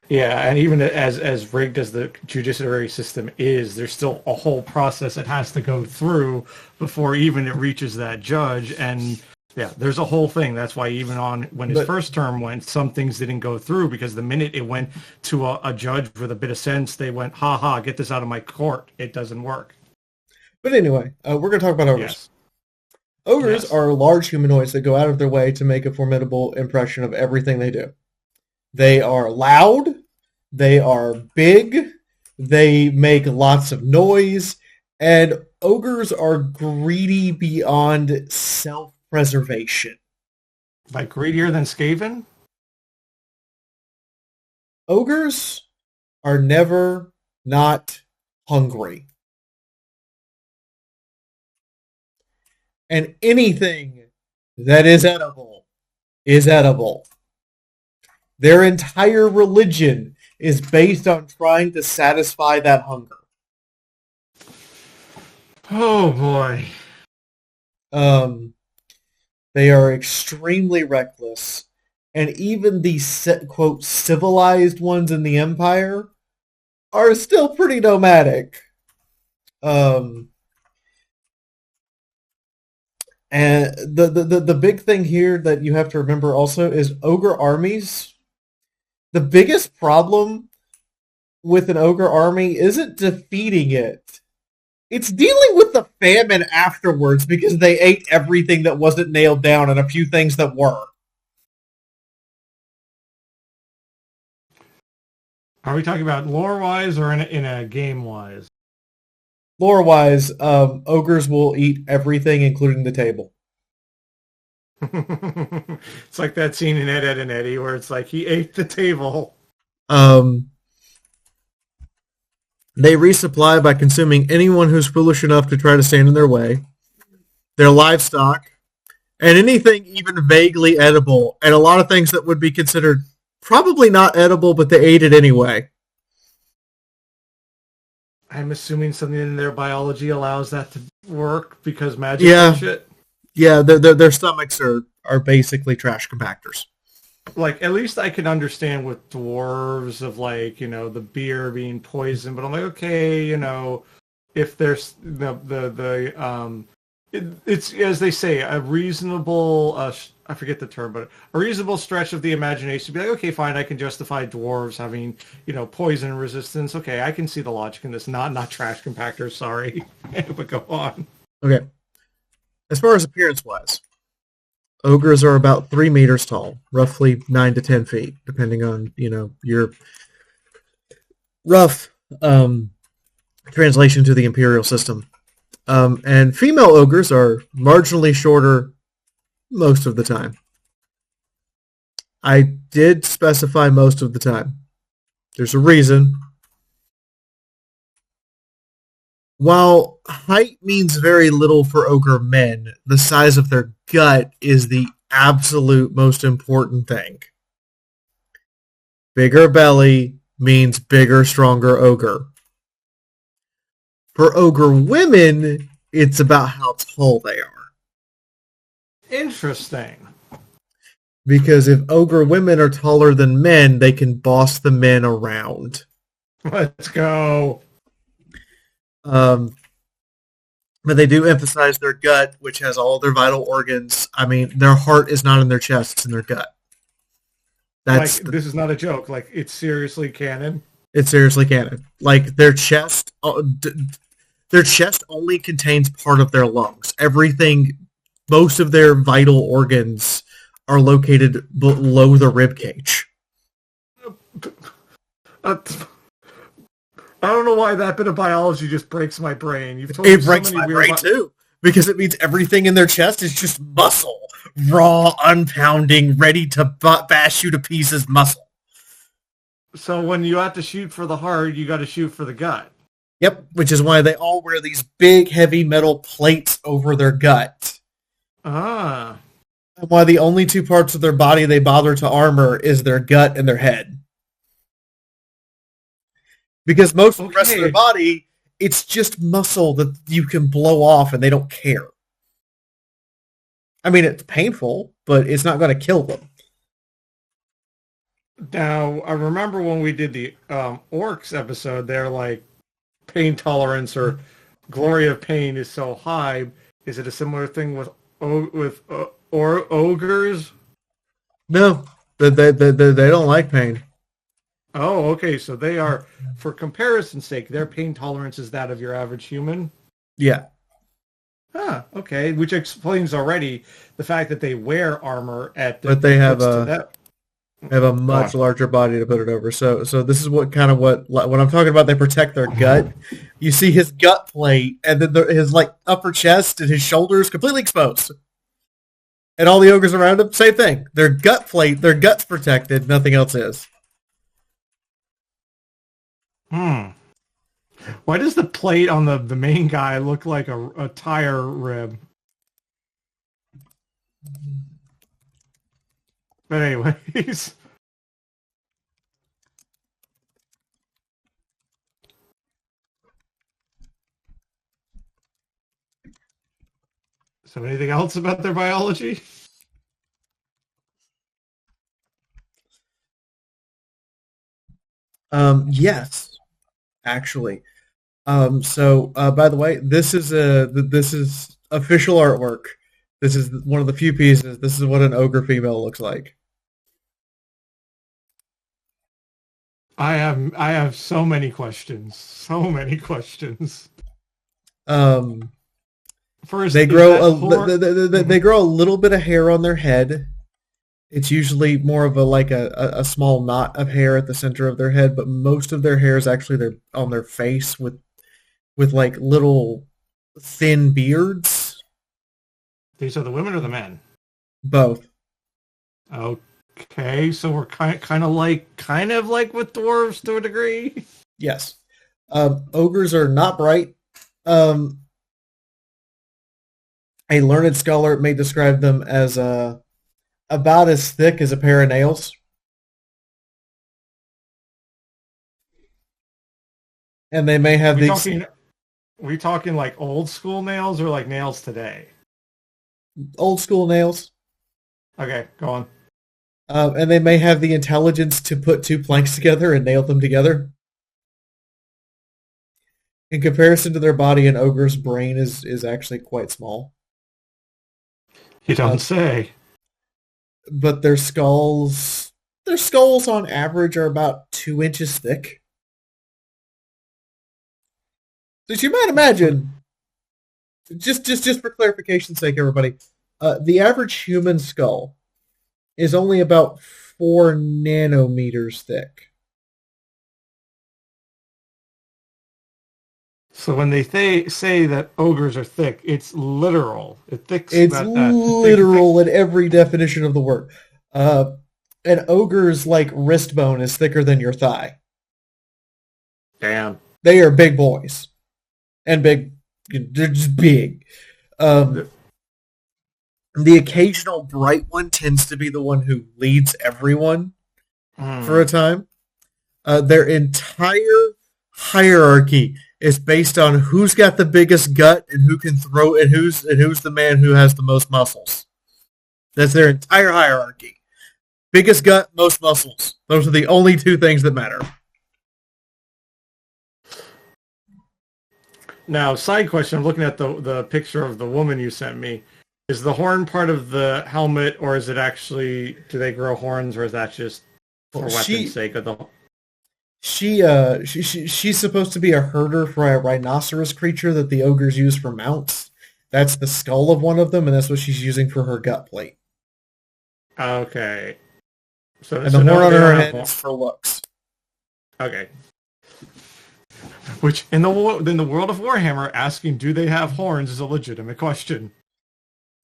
Yeah, and even as rigged as the judiciary system is, there's still a whole process it has to go through before even it reaches that judge. And yeah, there's a whole thing. That's why even when his first term went, some things didn't go through because the minute it went to a judge with a bit of sense, they went, ha, get this out of my court. It doesn't work. But anyway, we're going to talk about ogres. Yes. Ogres are large humanoids that go out of their way to make a formidable impression of everything they do. They are loud. They are big. They make lots of noise. And ogres are greedy beyond self-preservation. Like greedier than Skaven? Ogres are never not hungry. And anything that is edible is edible. Their entire religion is based on trying to satisfy that hunger. Oh boy. Um, they are extremely reckless, and even the quote civilized ones in the Empire are still pretty nomadic. Um, and the big thing here that you have to remember also is ogre armies. The biggest problem with an ogre army isn't defeating it. It's dealing with the famine afterwards because they ate everything that wasn't nailed down and a few things that were. Are we talking about lore wise or in a game wise? Lore-wise, ogres will eat everything, including the table. It's like that scene in Ed, Ed, and Eddie where it's like he ate the table. Um, they resupply by consuming anyone who's foolish enough to try to stand in their way, their livestock, and anything even vaguely edible, and a lot of things that would be considered probably not edible, but they ate it anyway. I'm assuming something in their biology allows that to work because magic Yeah, bullshit. yeah, their stomachs are basically trash compactors. Like at least I can understand with dwarves of like the beer being poisoned, but I'm like okay, if there's it's as they say a reasonable I forget the term, but a reasonable stretch of the imagination to be like okay, fine, I can justify dwarves having poison resistance. Okay, I can see the logic in this. Not trash compactors. Sorry, but go on. Okay, as far as appearance-wise, ogres are about 3 meters tall, roughly 9 to 10 feet, depending on your rough translation to the imperial system. And female ogres are marginally shorter most of the time. I did specify most of the time. There's a reason. While height means very little for ogre men, the size of their gut is the absolute most important thing. Bigger belly means bigger, stronger ogre. For ogre women, it's about how tall they are. Interesting. Because if ogre women are taller than men, they can boss the men around. Let's go. Um, but they do emphasize their gut, which has all their vital organs. I mean, their heart is not in their chest; it's in their gut. Like That's this is not a joke. Like it's seriously canon. it's seriously canon. Like their chest only contains part of their lungs. Everything, most of their vital organs are located below the rib cage. Uh, I don't know why that bit of biology just breaks my brain. You've told me It so breaks many my weird. brain too, because it means everything in their chest is just muscle, raw, unpounding, ready to bash you to pieces muscle. So when you have to shoot for the heart, you got to shoot for the gut. Yep, which is why they all wear these big, heavy metal plates over their gut. Ah, And why the only two parts of their body they bother to armor is their gut and their head. Because most of the rest of their okay. body, it's just muscle that you can blow off and they don't care. I mean, it's painful, but it's not going to kill them. Now I remember when we did the Orks episode. They're like pain tolerance or glory of pain is so high. Is it a similar thing with or ogres? No, they don't like pain. Oh, okay. So they are, for comparison's sake, their pain tolerance is that of your average human. Yeah, Ah, okay. Which explains already the fact that they wear armor at but that puts to that. they have a Go on. much larger body to put it over. So this is what when I'm talking about they protect their gut. You see his gut plate, and then his like upper chest and his shoulders completely exposed. And all the ogres around him, same thing. Their gut plate, their gut's protected. Nothing else is. Hmm. Why does the plate on the main guy look like a tire rib? But anyways, So anything else about their biology? Yes, actually. By the way, this is official artwork. This is one of the few pieces. This is what an ogre female looks like. I have so many questions. So many questions. Um, First, they is grow that horn? they grow a little bit of hair on their head. It's usually more of a small knot of hair at the center of their head, but most of their hair is actually on their face with like little thin beards. These are the women or the men? Both. Okay, so we're kind of like with dwarves to a degree. Yes. Ogres are not bright. Um, a learned scholar may describe them as about as thick as a pair of nails. And they may have We talking like old school nails or like nails today? old school nails. Okay, go on. And they may have the intelligence to put two planks together and nail them together. In comparison to their body, an ogre's brain is actually quite small. You don't say. But their skulls on average are about 2 inches thick. So as you might imagine, just for clarification's sake, everybody, the average human skull is only about 4 nanometers thick. So when they say that ogres are thick, it's literal. It's literal in every definition of the word. An ogre's like wrist bone is thicker than your thigh. Damn. They are big boys. And big. They're just big. The occasional bright one tends to be the one who leads everyone for a time. Their entire hierarchy is based on who's got the biggest gut and who can throw and who's the man who has the most muscles. That's their entire hierarchy. Biggest gut, most muscles. Those are the only two things that matter. Now, side question, I'm looking at the picture of the woman you sent me. Is the horn part of the helmet, or is it actually, do they grow horns, or is that just for weapon's sake of the... She's supposed to be a herder for a rhinoceros creature that the ogres use for mounts. That's the skull of one of them, and that's what she's using for her gut plate. Okay. And the horn on her head is for looks. Okay. Which, in the world of Warhammer, asking do they have horns is a legitimate question.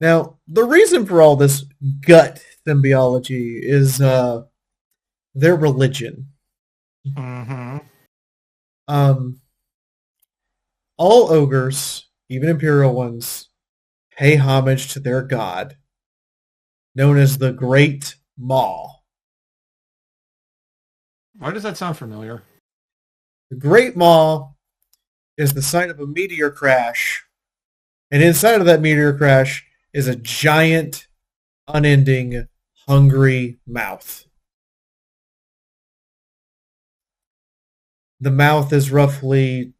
Now, the reason for all this gut symbiology is their religion. Mm-hmm. All ogres, even imperial ones, pay homage to their god, known as the Great Maw. Why does that sound familiar? The Great Maw is the site of a meteor crash, and inside of that meteor crash is a giant, unending, hungry mouth. The mouth is roughly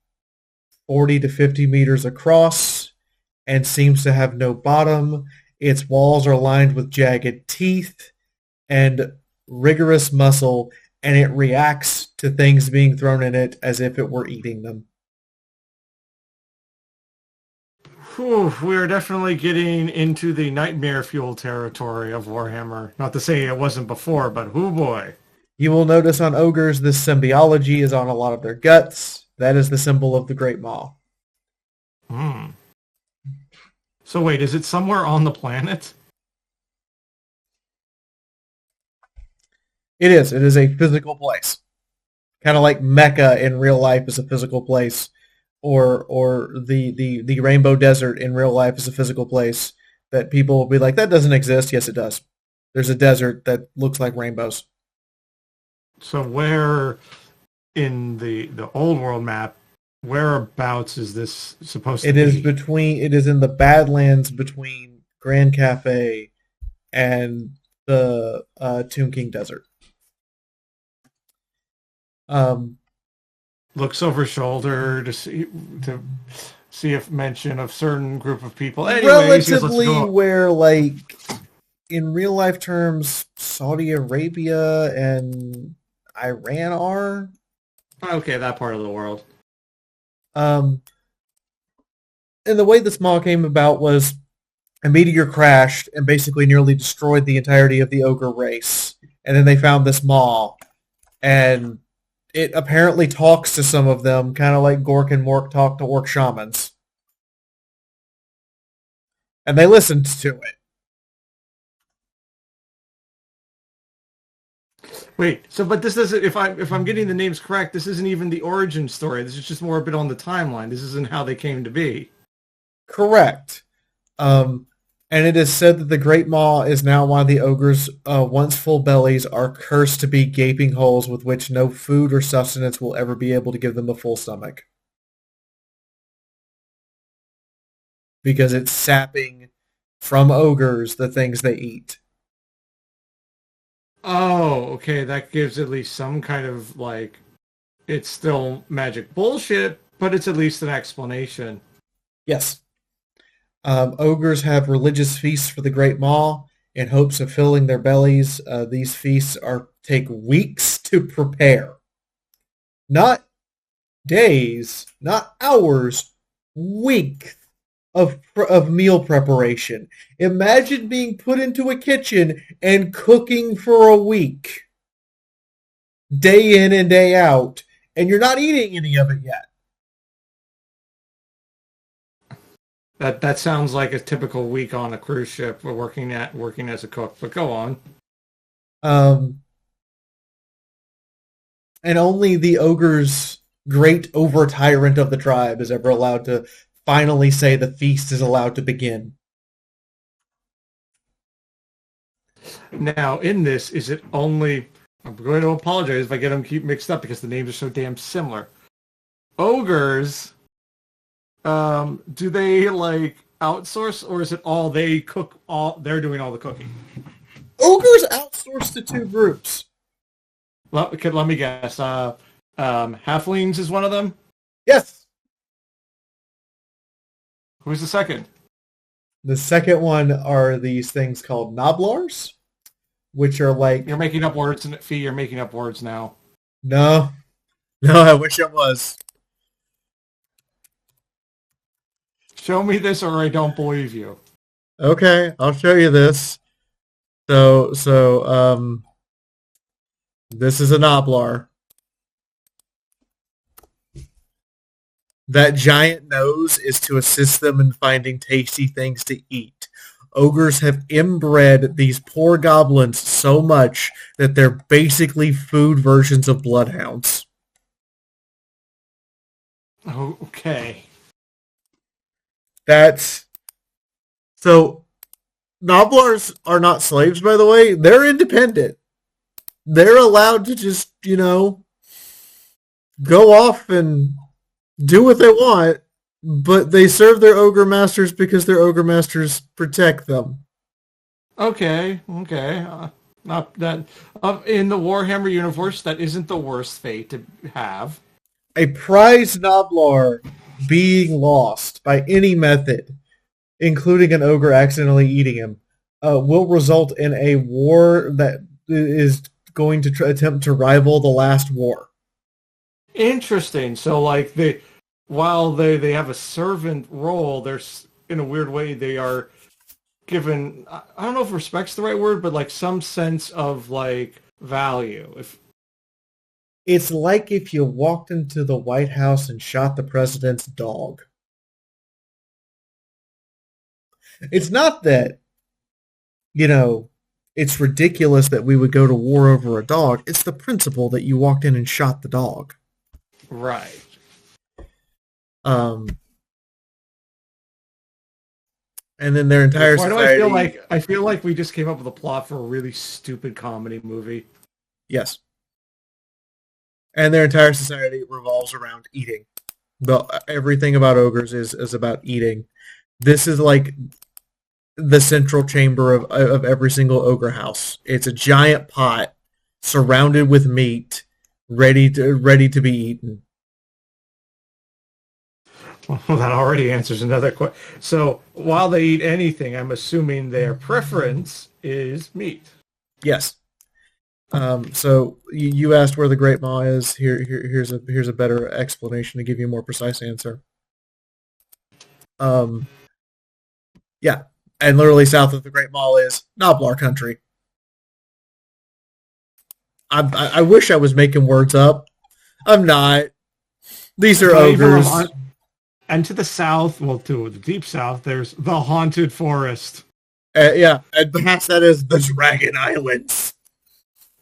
40 to 50 meters across and seems to have no bottom. Its walls are lined with jagged teeth and rigorous muscle, and it reacts to things being thrown in it as if it were eating them. Whew, we are definitely getting into the nightmare fuel territory of Warhammer. Not to say it wasn't before, but whoo boy. You will notice on ogres this symbiology is on a lot of their guts. That is the symbol of the Great Maw. So wait, is it somewhere on the planet? It is. It is a physical place. Kind of like Mecca in real life is a physical place. Or the Rainbow Desert in real life is a physical place that people will be like, that doesn't exist. Yes, it does. There's a desert that looks like rainbows. So where in the old world map Whereabouts is this supposed to It is be? between. It is in the Badlands between Grand Cafe and the Tomb King Desert. Um, Looks over shoulder to see if mention of certain group of people. Anyways, he goes, let's relatively go. where, like, in real life terms, Saudi Arabia and Iran are. Okay, that part of the world. Um, and the way this mall came about was a meteor crashed and basically nearly destroyed the entirety of the ogre race. And then they found this mall, and it apparently talks to some of them, kind of like Gork and Mork talk to orc shamans. And they listened to it. Wait, so but this doesn't. If I'm getting the names correct, this isn't even the origin story. This is just more a bit on the timeline. This isn't how they came to be. Correct. And it is said that the Great Maw is now one of the ogre's once full bellies are cursed to be gaping holes with which no food or sustenance will ever be able to give them a full stomach. Because it's sapping from ogres the things they eat. Oh, okay, that gives at least some kind of like, it's still magic bullshit, but it's at least an explanation. Yes. Ogres have religious feasts for the Great Maw in hopes of filling their bellies. These feasts take weeks to prepare. Not days, not hours, weeks of meal preparation. Imagine being put into a kitchen and cooking for a week, day in and day out, and you're not eating any of it yet. That sounds like a typical week on a cruise ship or working as a cook. But go on. And only the ogre's great over tyrant of the tribe is ever allowed to finally say the feast is allowed to begin. Now, in this, is it only? I'm going to apologize if I get them keep mixed up because the names are so damn similar. Ogres. Do they like outsource, or is it all they cook? All they're doing all the cooking. Ogres outsource to two groups. Let me guess. Halflings is one of them. Yes. Who's the second? The second one are these things called noblars, which are like... You're making up words, Fee. You're making up words now. No. No, I wish it was. Show me this or I don't believe you. Okay, I'll show you this. So, this is a noblar. That giant nose is to assist them in finding tasty things to eat. Ogres have inbred these poor goblins so much that they're basically food versions of bloodhounds. Oh, okay. That's... So, noblars are not slaves, by the way. They're independent. They're allowed to just, go off and do what they want, but they serve their ogre masters because their ogre masters protect them. Okay. Not that in the Warhammer universe, that isn't the worst fate to have. A prize noblar being lost by any method, including an ogre accidentally eating him, will result in a war that is going to attempt to rival the last war. Interesting. So, like, while they have a servant role, there's, in a weird way, they are given, I don't know if respect's the right word, but like some sense of like value. It's like if you walked into the White House and shot the president's dog. It's not that, it's ridiculous that we would go to war over a dog. It's the principle that you walked in and shot the dog. Right. And then their entire Why society... do I feel like we just came up with a plot for a really stupid comedy movie? Yes. And their entire society revolves around eating. Everything about ogres is about eating. This is like the central chamber of every single ogre house. It's a giant pot surrounded with meat, ready to be eaten. Well, that already answers another question. So while they eat anything, I'm assuming their preference is meat. Yes. So you asked where the Great Maw is. Here's a better explanation to give you a more precise answer. Yeah, and literally south of the Great Maw is Noblar country. I wish I was making words up. I'm not. These are ogres. And to the south, well, to the deep south, there's the Haunted Forest. Yeah, and perhaps that is the Dragon Islands.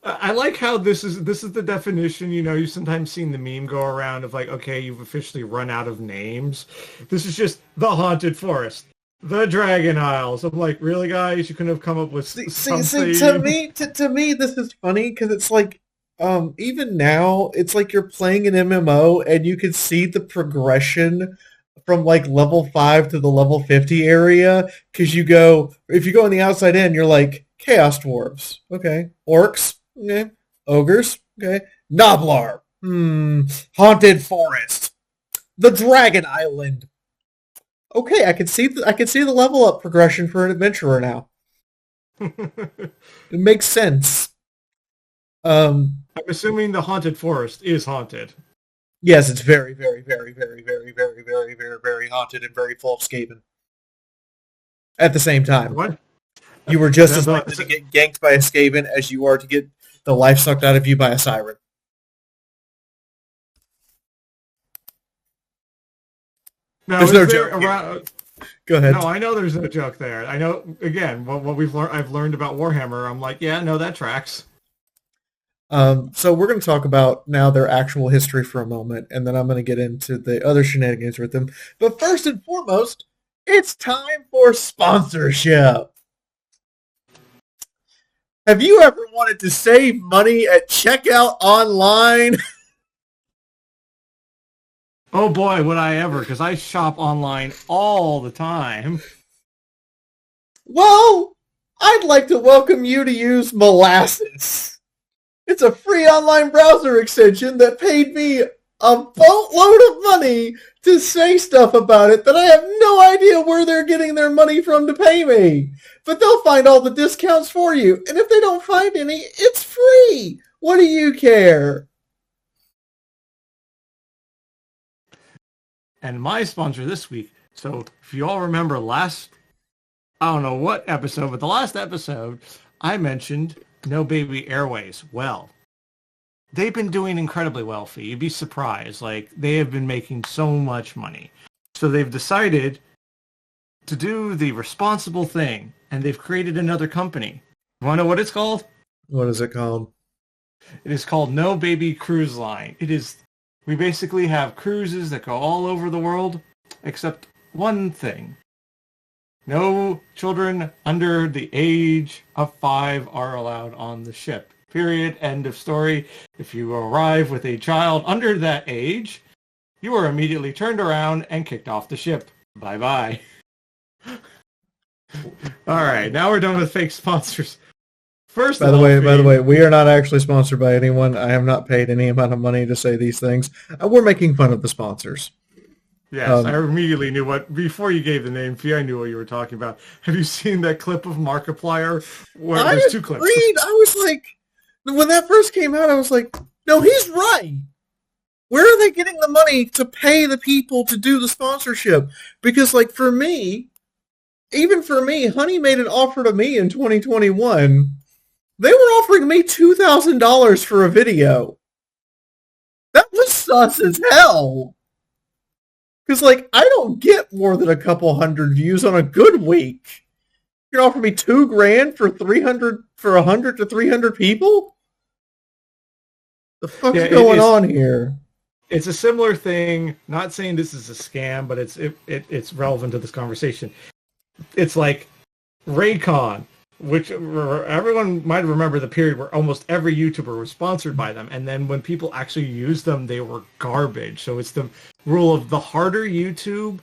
I like how this is the definition. You know, you've sometimes seen the meme go around of like, okay, you've officially run out of names. This is just the Haunted Forest, the Dragon Isles. I'm like, really, guys? You couldn't have come up with something? See, to me, this is funny because it's like, even now, it's like you're playing an MMO and you can see the progression from like level 5 to the level 50 area, because if you go on the outside in, you're like, Chaos Dwarves, okay, Orks, okay, Ogres, okay, Noblar, Haunted Forest, the Dragon Island. Okay, I can see the level up progression for an adventurer now. It makes sense. I'm assuming the Haunted Forest is haunted. Yes, it's very, very, very, very, very, very, very, very, very haunted and very full of Skaven. At the same time. What? You were just as likely to get ganked by a Skaven as you are to get the life sucked out of you by a Siren. No, there's no joke. Go ahead. No, I know there's no joke there. I know, again, what I've learned about Warhammer, I'm like, yeah, no, that tracks. So we're going to talk about now their actual history for a moment, and then I'm going to get into the other shenanigans with them. But first and foremost, it's time for sponsorship. Have you ever wanted to save money at checkout online? Oh boy, would I ever, because I shop online all the time. Well, I'd like to welcome you to use Molasses. It's a free online browser extension that paid me a boatload of money to say stuff about it that I have no idea where they're getting their money from to pay me. But they'll find all the discounts for you. And if they don't find any, it's free. What do you care? And my sponsor this week, so if you all remember I don't know what episode, but the last episode, I mentioned No Baby Airways. Well, they've been doing incredibly well for you. You'd be surprised. Like, they have been making so much money. So they've decided to do the responsible thing, and they've created another company. You want to know what it's called? What is it called? It is called No Baby Cruise Line. We basically have cruises that go all over the world, except one thing. No children under the age of 5 are allowed on the ship. Period. End of story. If you arrive with a child under that age, you are immediately turned around and kicked off the ship. Bye-bye. All right, now we're done with fake sponsors. By the way, we are not actually sponsored by anyone. I have not paid any amount of money to say these things. We're making fun of the sponsors. Yes, I immediately knew before you gave the name fee, I knew what you were talking about. Have you seen that clip of Markiplier where there's two clips? I was like, when that first came out, I was like, no, he's right. Where are they getting the money to pay the people to do the sponsorship? Because, like, for me, Honey made an offer to me in 2021. They were offering me $2,000 for a video. That was sus as hell. Because, like, I don't get more than a couple hundred views on a good week. You're offering me $2,000 for 100 to 300 people? The fuck's going on here? It's a similar thing. Not saying this is a scam, but it's relevant to this conversation. It's like Raycon. which everyone might remember the period where almost every YouTuber was sponsored by them, and then when people actually used them, they were garbage. So it's the rule of the harder YouTube,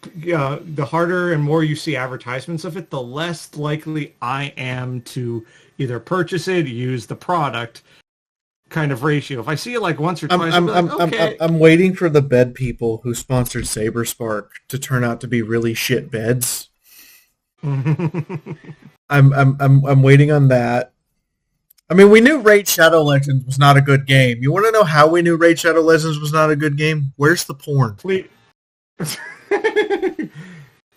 the harder and more you see advertisements of it, the less likely I am to either purchase it, use the product, kind of ratio. If I see it like once or twice, I'll be like, okay. I'm waiting for the bed people who sponsored SaberSpark to turn out to be really shit beds. I'm waiting on that. I mean, we knew Raid Shadow Legends was not a good game. You want to know how we knew Raid Shadow Legends was not a good game? Where's the porn? Please.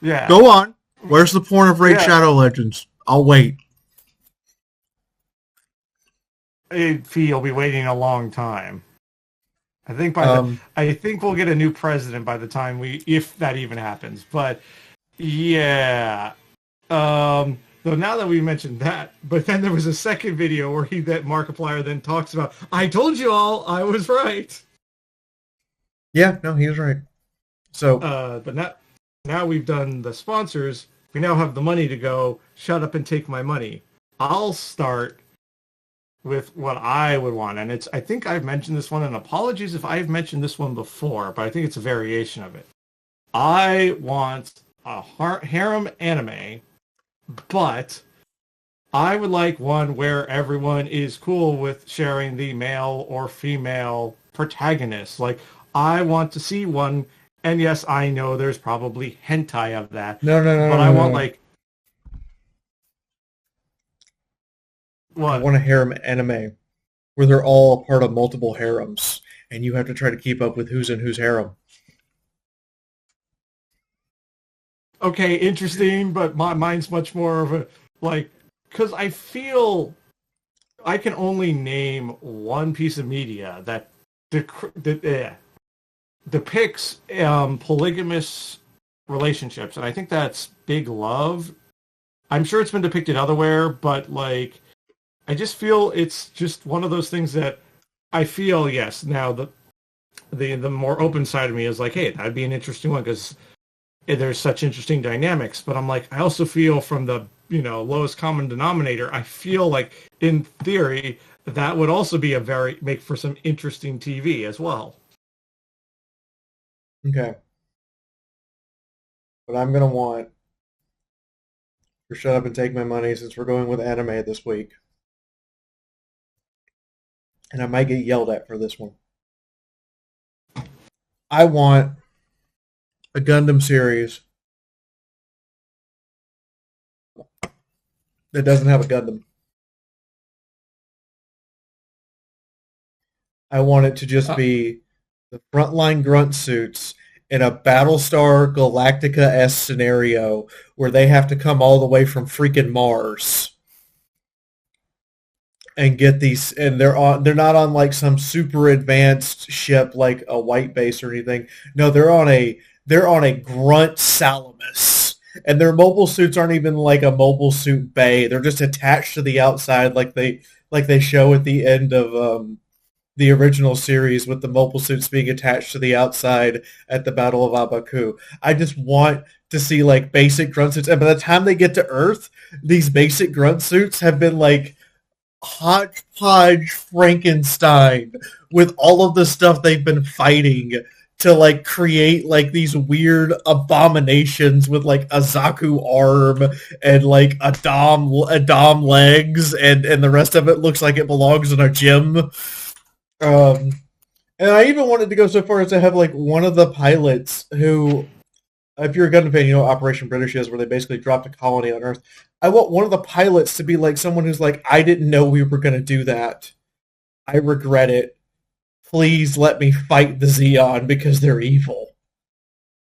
Yeah. Go on. Where's the porn of Raid Shadow Legends? I'll wait. You'll be waiting a long time. I think I think we'll get a new president by the time if that even happens. But yeah. So now that we mentioned that, but then there was a second video where that Markiplier then talks about, I told you all, I was right. Yeah, no, he was right. So, but now we've done the sponsors. We now have the money to go. Shut up and take my money. I'll start with what I would want, and I think I've mentioned this one, and apologies if I've mentioned this one before, but I think it's a variation of it. I want a harem anime, but I would like one where everyone is cool with sharing the male or female protagonist. Like, I want to see one, and yes, I know there's probably hentai of that. No, but I want like what? I want a harem anime where they're all a part of multiple harems, and you have to try to keep up with who's in whose harem. Okay, interesting, but mine's much more of a, like, because I feel I can only name one piece of media that depicts polygamous relationships, and I think that's Big Love. I'm sure it's been depicted elsewhere, but, like, I just feel it's just one of those things that I feel, yes, now the more open side of me is like, hey, that'd be an interesting one because there's such interesting dynamics. But I'm like, I also feel from the, lowest common denominator, I feel like in theory that would also be make for some interesting TV as well. Okay. But I'm going to want for Shut Up and Take My Money, since we're going with anime this week. And I might get yelled at for this one. I want a Gundam series that doesn't have a Gundam. I want it to just be the frontline grunt suits in a Battlestar Galactica-esque scenario where they have to come all the way from freaking Mars and get these, and they're not on like some super advanced ship like a white base or anything. No, they're on a grunt Salamis, and their mobile suits aren't even like a mobile suit bay. They're just attached to the outside like they show at the end of the original series, with the mobile suits being attached to the outside at the Battle of Abaku. I just want to see like basic grunt suits, and by the time they get to Earth, these basic grunt suits have been like hodgepodge Frankenstein with all of the stuff they've been fighting to like create like these weird abominations with like a Zaku arm and like a Dom legs, and the rest of it looks like it belongs in a gym. And I even wanted to go so far as to have like one of the pilots who, if you're a Gundam fan, you know Operation British is, where they basically dropped a colony on Earth. I want one of the pilots to be like someone who's like, I didn't know we were going to do that. I regret it. Please let me fight the Zeon because they're evil.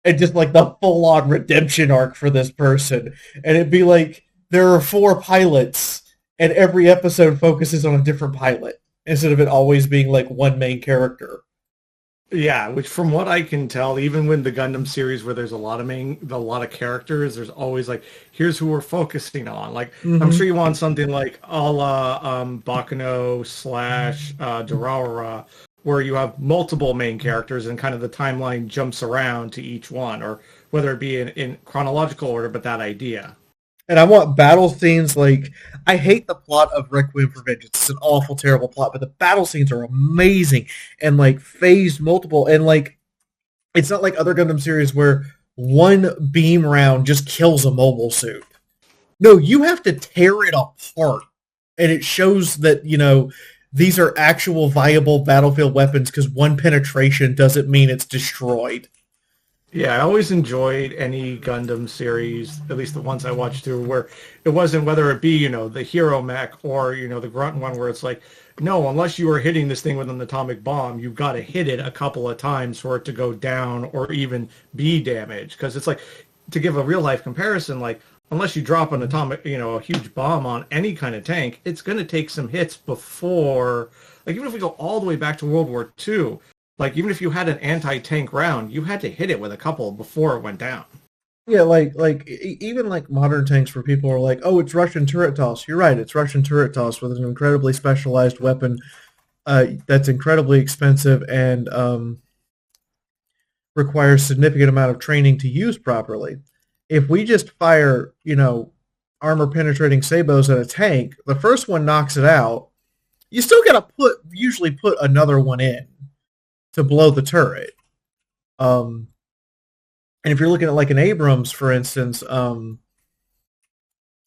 And just like the full-on redemption arc for this person. And it'd be like, there are 4 pilots, and every episode focuses on a different pilot, instead of it always being like one main character. Yeah, which from what I can tell, even with the Gundam series where there's a lot of characters, there's always like, here's who we're focusing on. Like, I'm sure you want something like a la Bakuno / Durarara, where you have multiple main characters and kind of the timeline jumps around to each one, or whether it be in chronological order, but that idea. And I want battle scenes like I hate the plot of Requiem for Vengeance. It's an awful, terrible plot, but the battle scenes are amazing and like phased multiple and like it's not like other Gundam series where one beam round just kills a mobile suit. No, you have to tear it apart. And it shows that, these are actual viable battlefield weapons because one penetration doesn't mean it's destroyed. Yeah, I always enjoyed any Gundam series, at least the ones I watched through, where it wasn't whether it be, the hero mech or, the grunt one where it's like, no, unless you are hitting this thing with an atomic bomb, you've got to hit it a couple of times for it to go down or even be damaged. Because it's like, to give a real life comparison, like, unless you drop an atomic, a huge bomb on any kind of tank, it's going to take some hits before, like, even if we go all the way back to World War II, like, even if you had an anti-tank round, you had to hit it with a couple before it went down. Yeah, even like modern tanks where people are like, oh, it's Russian turret toss. You're right, it's Russian turret toss with an incredibly specialized weapon that's incredibly expensive and requires significant amount of training to use properly. If we just fire, armor penetrating sabos at a tank, the first one knocks it out. You still got to usually put another one in to blow the turret. And if you're looking at like an Abrams, for instance,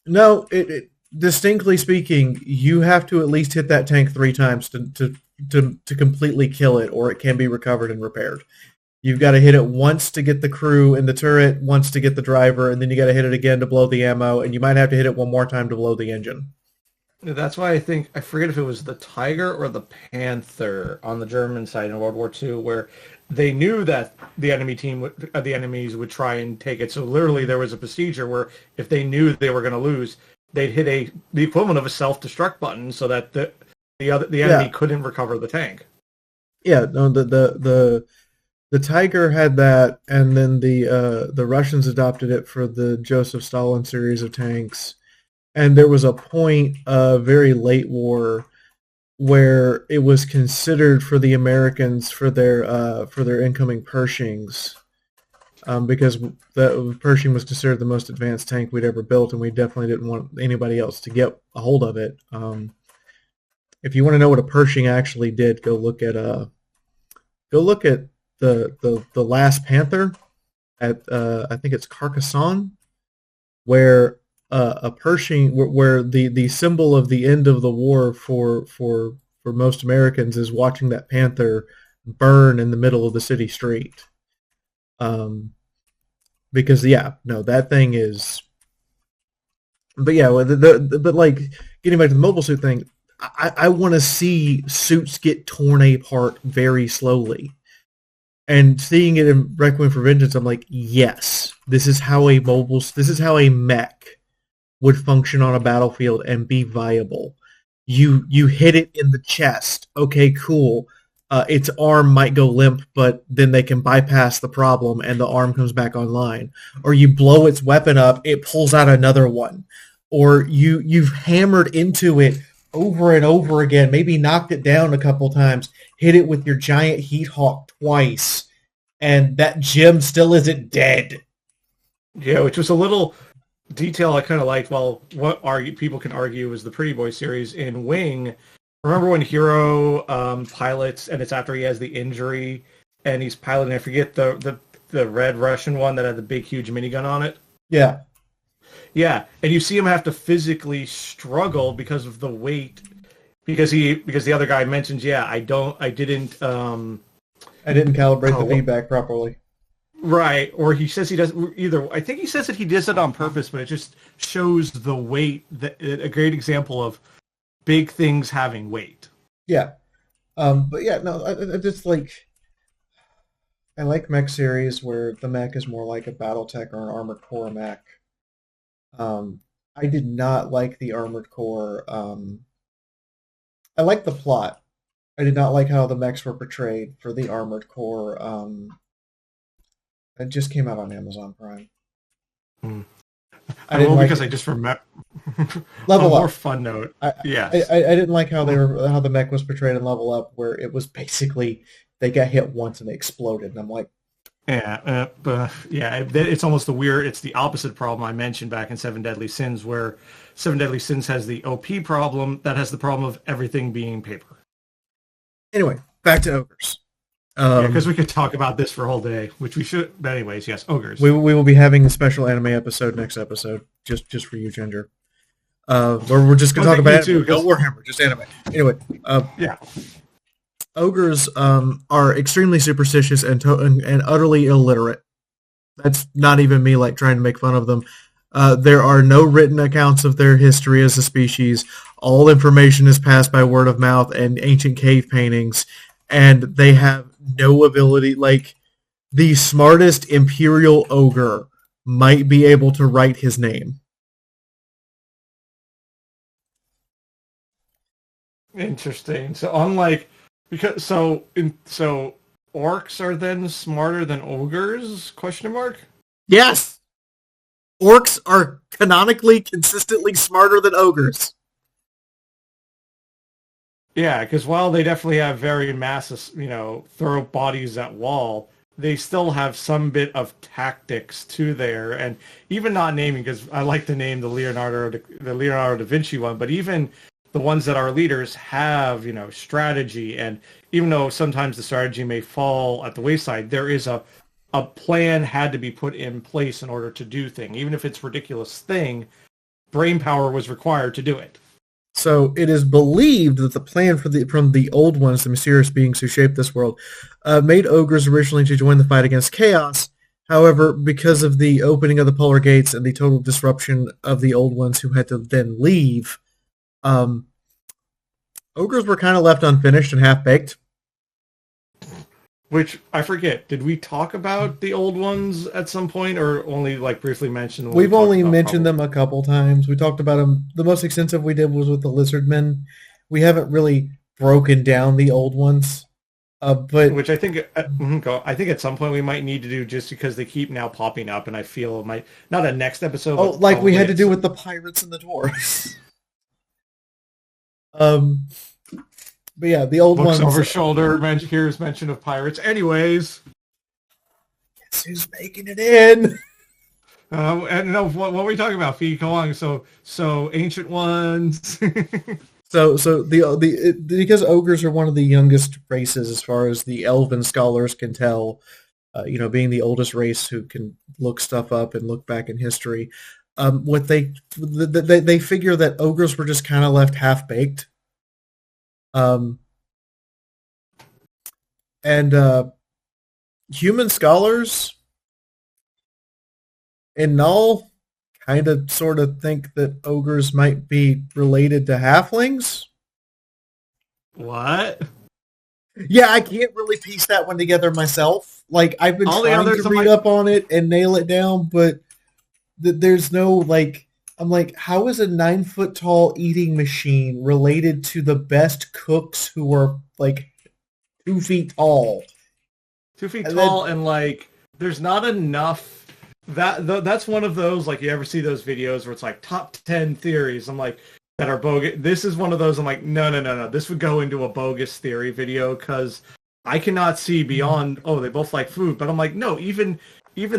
no, distinctly speaking, you have to at least hit that tank 3 times to completely kill it, or it can be recovered and repaired. You've got to hit it once to get the crew in the turret, once to get the driver, and then you got to hit it again to blow the ammo, and you might have to hit it one more time to blow the engine. That's why I forget if it was the Tiger or the Panther on the German side in World War II, where they knew that the the enemies would try and take it. So literally, there was a procedure where if they knew they were going to lose, they'd hit the equivalent of a self-destruct button, so that the enemy couldn't recover the tank. Yeah, no, the Tiger had that, and then the Russians adopted it for the Joseph Stalin series of tanks. And there was a point, very late war, where it was considered for the Americans for their incoming Pershings, because the Pershing was considered the most advanced tank we'd ever built, and we definitely didn't want anybody else to get a hold of it. If you want to know what a Pershing actually did, go look at the last Panther at I think it's Carcassonne, where a Pershing, where the symbol of the end of the war for most Americans is watching that Panther burn in the middle of the city street. Because that thing is. But yeah, but like getting back to the mobile suit thing, I want to see suits get torn apart very slowly. And seeing it in Requiem for Vengeance, I'm like, yes, this is how a mech would function on a battlefield and be viable. You hit it in the chest. Okay, cool. Its arm might go limp, but then they can bypass the problem and the arm comes back online. Or you blow its weapon up, it pulls out another one. Or you've hammered into it over and over again, maybe knocked it down a couple times, hit it with your giant heat hawk twice, and that gem still isn't dead. Yeah, which was a little detail I kind of liked. Well, people can argue is the Pretty Boy series in Wing. Remember when Hero pilots, and it's after he has the injury, and he's piloting, I forget the red Russian one that had the big, huge minigun on it? Yeah. Yeah, and you see him have to physically struggle because of the weight, because the other guy mentions, I didn't calibrate the feedback properly. Right, or he says he doesn't either. I think he says that he does it on purpose, but it just shows the weight. A great example of big things having weight. Yeah, but yeah, no, I just I like mech series where the mech is more like a BattleTech or an Armored Core mech. I did not like the Armored Core. I liked the plot. I did not like how the mechs were portrayed for the Armored Core. It just came out on Amazon Prime. I just remember. Level Up. More fun note. I didn't like how the mech was portrayed in Level Up, where it was basically they got hit once and they exploded, and I'm like, It's almost the weird. It's the opposite problem I mentioned back in Seven Deadly Sins, where Seven Deadly Sins has the OP problem that has the problem of everything being paper. Anyway, back to ogres. Yeah, because we could talk about this for a whole day, which we should. But anyways, yes, ogres. We will be having a special anime episode next episode, just for you, Ginger. Where we're just going to talk about anime. No Warhammer, just anime. Anyway, yeah. Ogres are extremely superstitious and utterly illiterate. That's not even me like trying to make fun of them. There are no written accounts of their history as a species. All information is passed by word of mouth and ancient cave paintings, and they have no ability. Like, the smartest imperial ogre might be able to write his name. Interesting. So orcs are then smarter than ogres? Question mark. Yes, orcs are canonically consistently smarter than ogres. Yeah, because while they definitely have very massive, throw bodies at wall, they still have some bit of tactics to there, and even not naming, because I like to name the Leonardo da Vinci one, but even the ones that are leaders have, strategy, and even though sometimes the strategy may fall at the wayside, there is a plan had to be put in place in order to do thing. Even if it's a ridiculous thing, brain power was required to do it. So it is believed that the plan from the old ones, the mysterious beings who shaped this world, made ogres originally to join the fight against chaos. However, because of the opening of the polar gates and the total disruption of the old ones who had to then leave, ogres were kind of left unfinished and half-baked. Which, I forget, did we talk about the old ones at some point, or only briefly mentioned them? We've only mentioned them a couple times. We talked about them. The most extensive we did was with the Lizardmen. We haven't really broken down the old ones. But which I think at some point we might need to do, just because they keep now popping up, and I feel it might, not a next episode. Oh, like we had to do with the pirates and the dwarves. But yeah, the old Looks ones. Over shoulder. Here's mention of pirates. Anyways, guess who's making it in? And no, what were we talking about? Fee, go on. So ancient ones. So because ogres are one of the youngest races as far as the elven scholars can tell, being the oldest race who can look stuff up and look back in history, what they figure that ogres were just kind of left half baked. Human scholars in Null kind of sort of think that ogres might be related to halflings. What? Yeah, I can't really piece that one together myself. Like, I've been trying to read up on it and nail it down, but there's no, I'm like, how is a 9-foot tall eating machine related to the best cooks who are 2 feet tall? 2 feet tall, and there's not enough. That's one of those, you ever see those videos where it's top 10 theories? I'm like, that are bogus. This is one of those. I'm like, no. This would go into a bogus theory video, because I cannot see beyond. Oh, they both like food, but I'm like, no. Even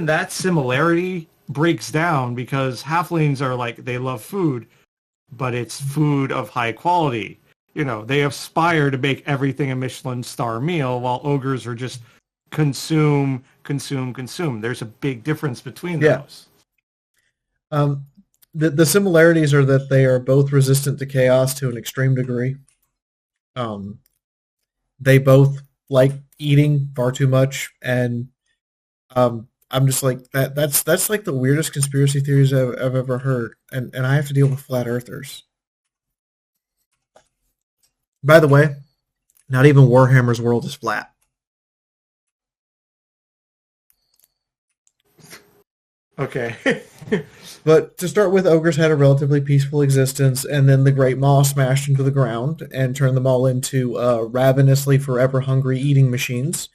that similarity breaks down, because halflings are they love food, but it's food of high quality. They aspire to make everything a Michelin star meal, while ogres are just consume. There's a big difference between those. The similarities are that they are both resistant to chaos to an extreme degree. They both like eating far too much, and I'm just like that's the weirdest conspiracy theories I've ever heard, and I have to deal with flat earthers. By the way, not even Warhammer's world is flat. Okay. But to start with, ogres had a relatively peaceful existence, and then the Great Maw smashed into the ground and turned them all into ravenously forever hungry eating machines.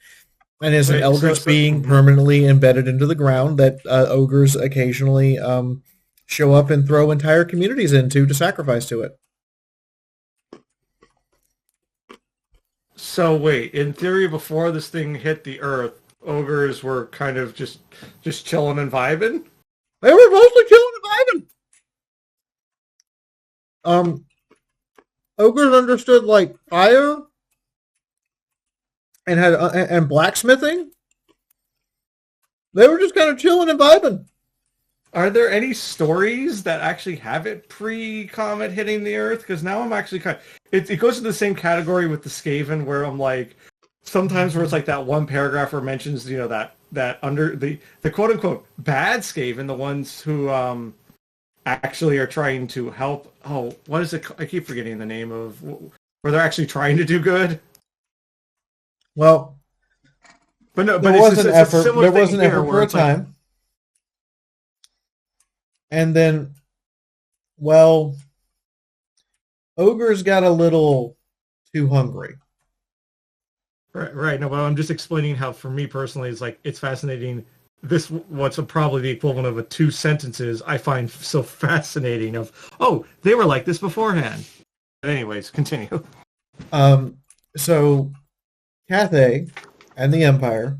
And as an eldritch being permanently embedded into the ground that ogres occasionally show up and throw entire communities into to sacrifice to it. So wait, in theory, before this thing hit the earth, ogres were kind of just chilling and vibing. They were mostly chilling and vibing. Ogres understood like fire and had and blacksmithing. They were just kind of chilling and vibing. Are there any stories that actually have it pre-comet hitting the Earth? Because now I'm actually it goes to the same category with the Skaven, where I'm like, sometimes where it's like that one paragraph where it mentions, that under the quote unquote bad Skaven, the ones who actually are trying to help. Oh, what is it? I keep forgetting the name of where they're actually trying to do good. Well, but no, there but was an effort. There was an here effort for a time. And then, well, ogres got a little too hungry. Right. No, but I'm just explaining how, for me personally, it's fascinating. This, what's probably the equivalent of 2 sentences, I find so fascinating. Of, oh, they were like this beforehand. But anyways, continue. So, Cathay and the Empire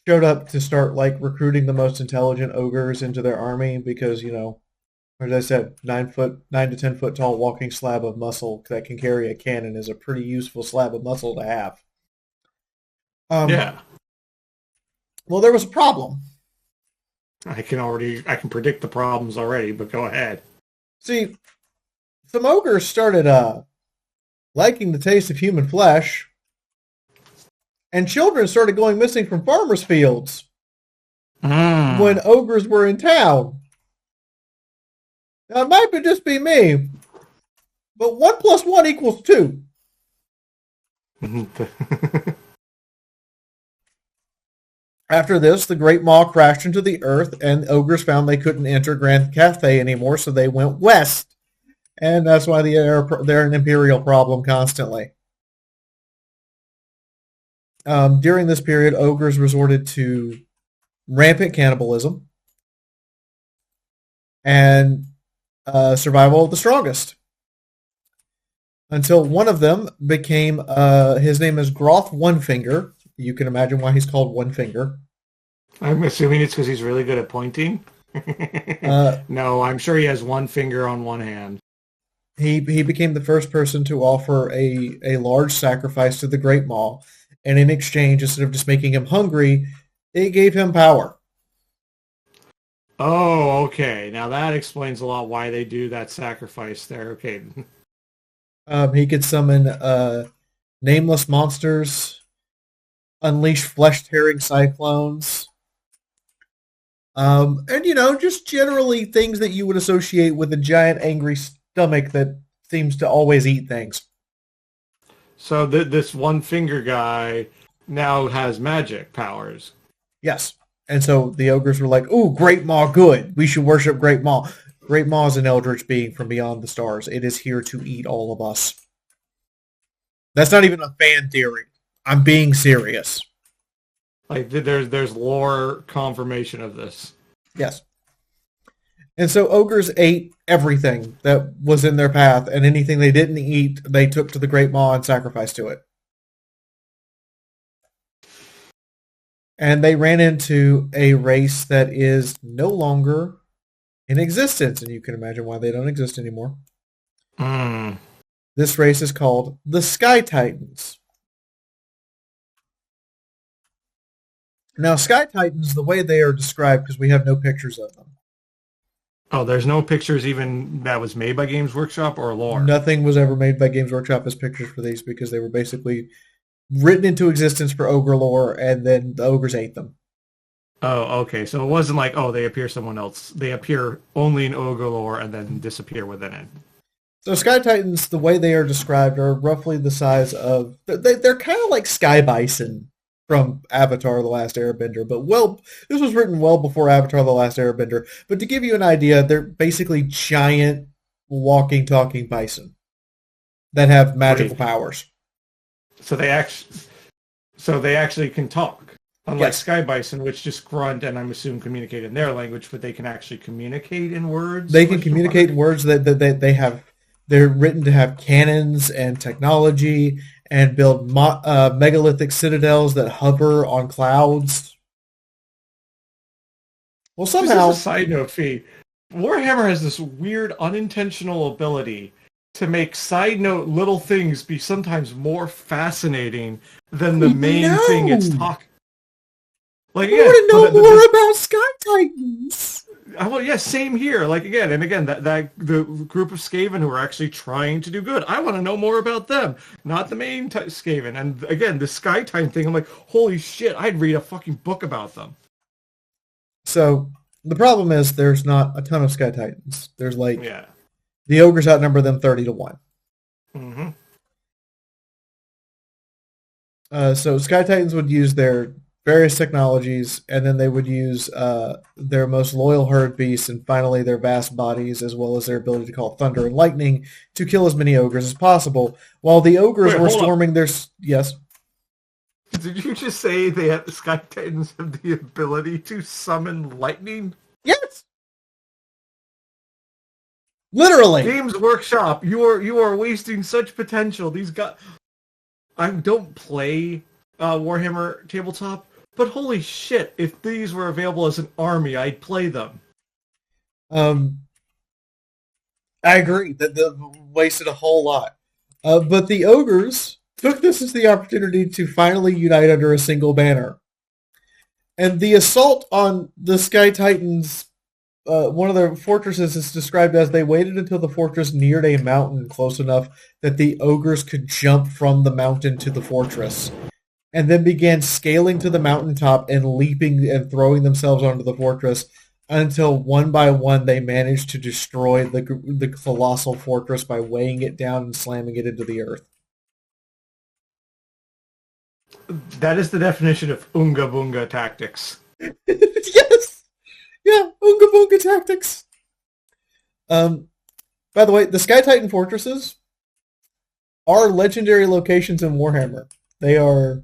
showed up to start like recruiting the most intelligent ogres into their army because, as I said, 9 to 10 foot tall walking slab of muscle that can carry a cannon is a pretty useful slab of muscle to have. Yeah. Well, there was a problem. I can predict the problems already, but go ahead. See, some ogres started liking the taste of human flesh, and children started going missing from farmers' fields when ogres were in town. Now, it might just be me, but 1 + 1 = 2. After this, the Great Maw crashed into the earth, and ogres found they couldn't enter Grand Cathay anymore, so they went west. And that's why they're an imperial problem constantly. During this period, ogres resorted to rampant cannibalism and survival of the strongest. Until one of them became, his name is Groth One Finger. You can imagine why he's called One Finger. I'm assuming it's because he's really good at pointing. No, I'm sure he has one finger on one hand. He became the first person to offer a large sacrifice to the Great Maw, and in exchange, instead of just making him hungry, it gave him power. Oh, okay. Now that explains a lot why they do that sacrifice there. Okay. He could summon nameless monsters, unleash flesh-tearing cyclones, and just generally things that you would associate with a giant angry stomach that seems to always eat things. So this one finger guy now has magic powers. Yes. And so the ogres were like, ooh, Great Maw, good. We should worship Great Maw. Great Maw is an eldritch being from beyond the stars. It is here to eat all of us. That's not even a fan theory. I'm being serious. Like, there's lore confirmation of this. Yes. And so ogres ate everything that was in their path, and anything they didn't eat, they took to the Great Maw and sacrificed to it. And they ran into a race that is no longer in existence, and you can imagine why they don't exist anymore. This race is called the Sky Titans. Now, Sky Titans, the way they are described, because we have no pictures of them. Oh, there's no pictures even that was made by Games Workshop or lore? Nothing was ever made by Games Workshop as pictures for these because they were basically written into existence for ogre lore, and then the ogres ate them. Oh, okay. So it wasn't like, oh, they appear somewhere else. They appear only in ogre lore and then disappear within it. So Sky Titans, the way they are described, are roughly the size of... They're kind of like Sky Bison from Avatar: The Last Airbender, but this was written well before Avatar: The Last Airbender. But to give you an idea, they're basically giant walking, talking bison that have magical powers. So they actually can talk, unlike Sky Bison, which just grunt and I'm assuming communicate in their language, but they can actually communicate in words. They can communicate in words that they have. They're written to have cannons and technology and build megalithic citadels that hover on clouds. Well, Just as a somehow, side note, Fee, Warhammer has this weird unintentional ability to make side note little things be sometimes more fascinating than the main thing it's no, talking. Like I again, want to know more about Sky Titans. well, yeah, same here. Like again and again, that the group of Skaven who are actually trying to do good. I want to know more about them, not the main Skaven. And again, the Skytime thing. I'm like, holy shit! I'd read a fucking book about them. So the problem is there's not a ton of Sky Titans. There's like Yeah. the ogres outnumber them 30-1. Mm-hmm. So Sky Titans would use their various technologies, and then they would use their most loyal herd beasts, and finally their vast bodies, as well as their ability to call thunder and lightning to kill as many ogres as possible. While the ogres were storming their... Yes? Did you just say the Sky Titans have the ability to summon lightning? Yes! Literally! Games Workshop, you are wasting such potential. These guys... I don't play Warhammer Tabletop, but holy shit, if these were available as an army, I'd play them. I agree that they wasted a whole lot. But the ogres took this as the opportunity to finally unite under a single banner. And the assault on the Sky Titans, one of their fortresses is described as they waited until the fortress neared a mountain close enough that the ogres could jump from the mountain to the fortress, and then began scaling to the mountaintop and leaping and throwing themselves onto the fortress until one by one they managed to destroy the colossal fortress by weighing it down and slamming it into the earth. That is the definition of Unga Bunga tactics. Yes! Yeah, Unga Bunga tactics. By the way, the Sky Titan fortresses are legendary locations in Warhammer. They are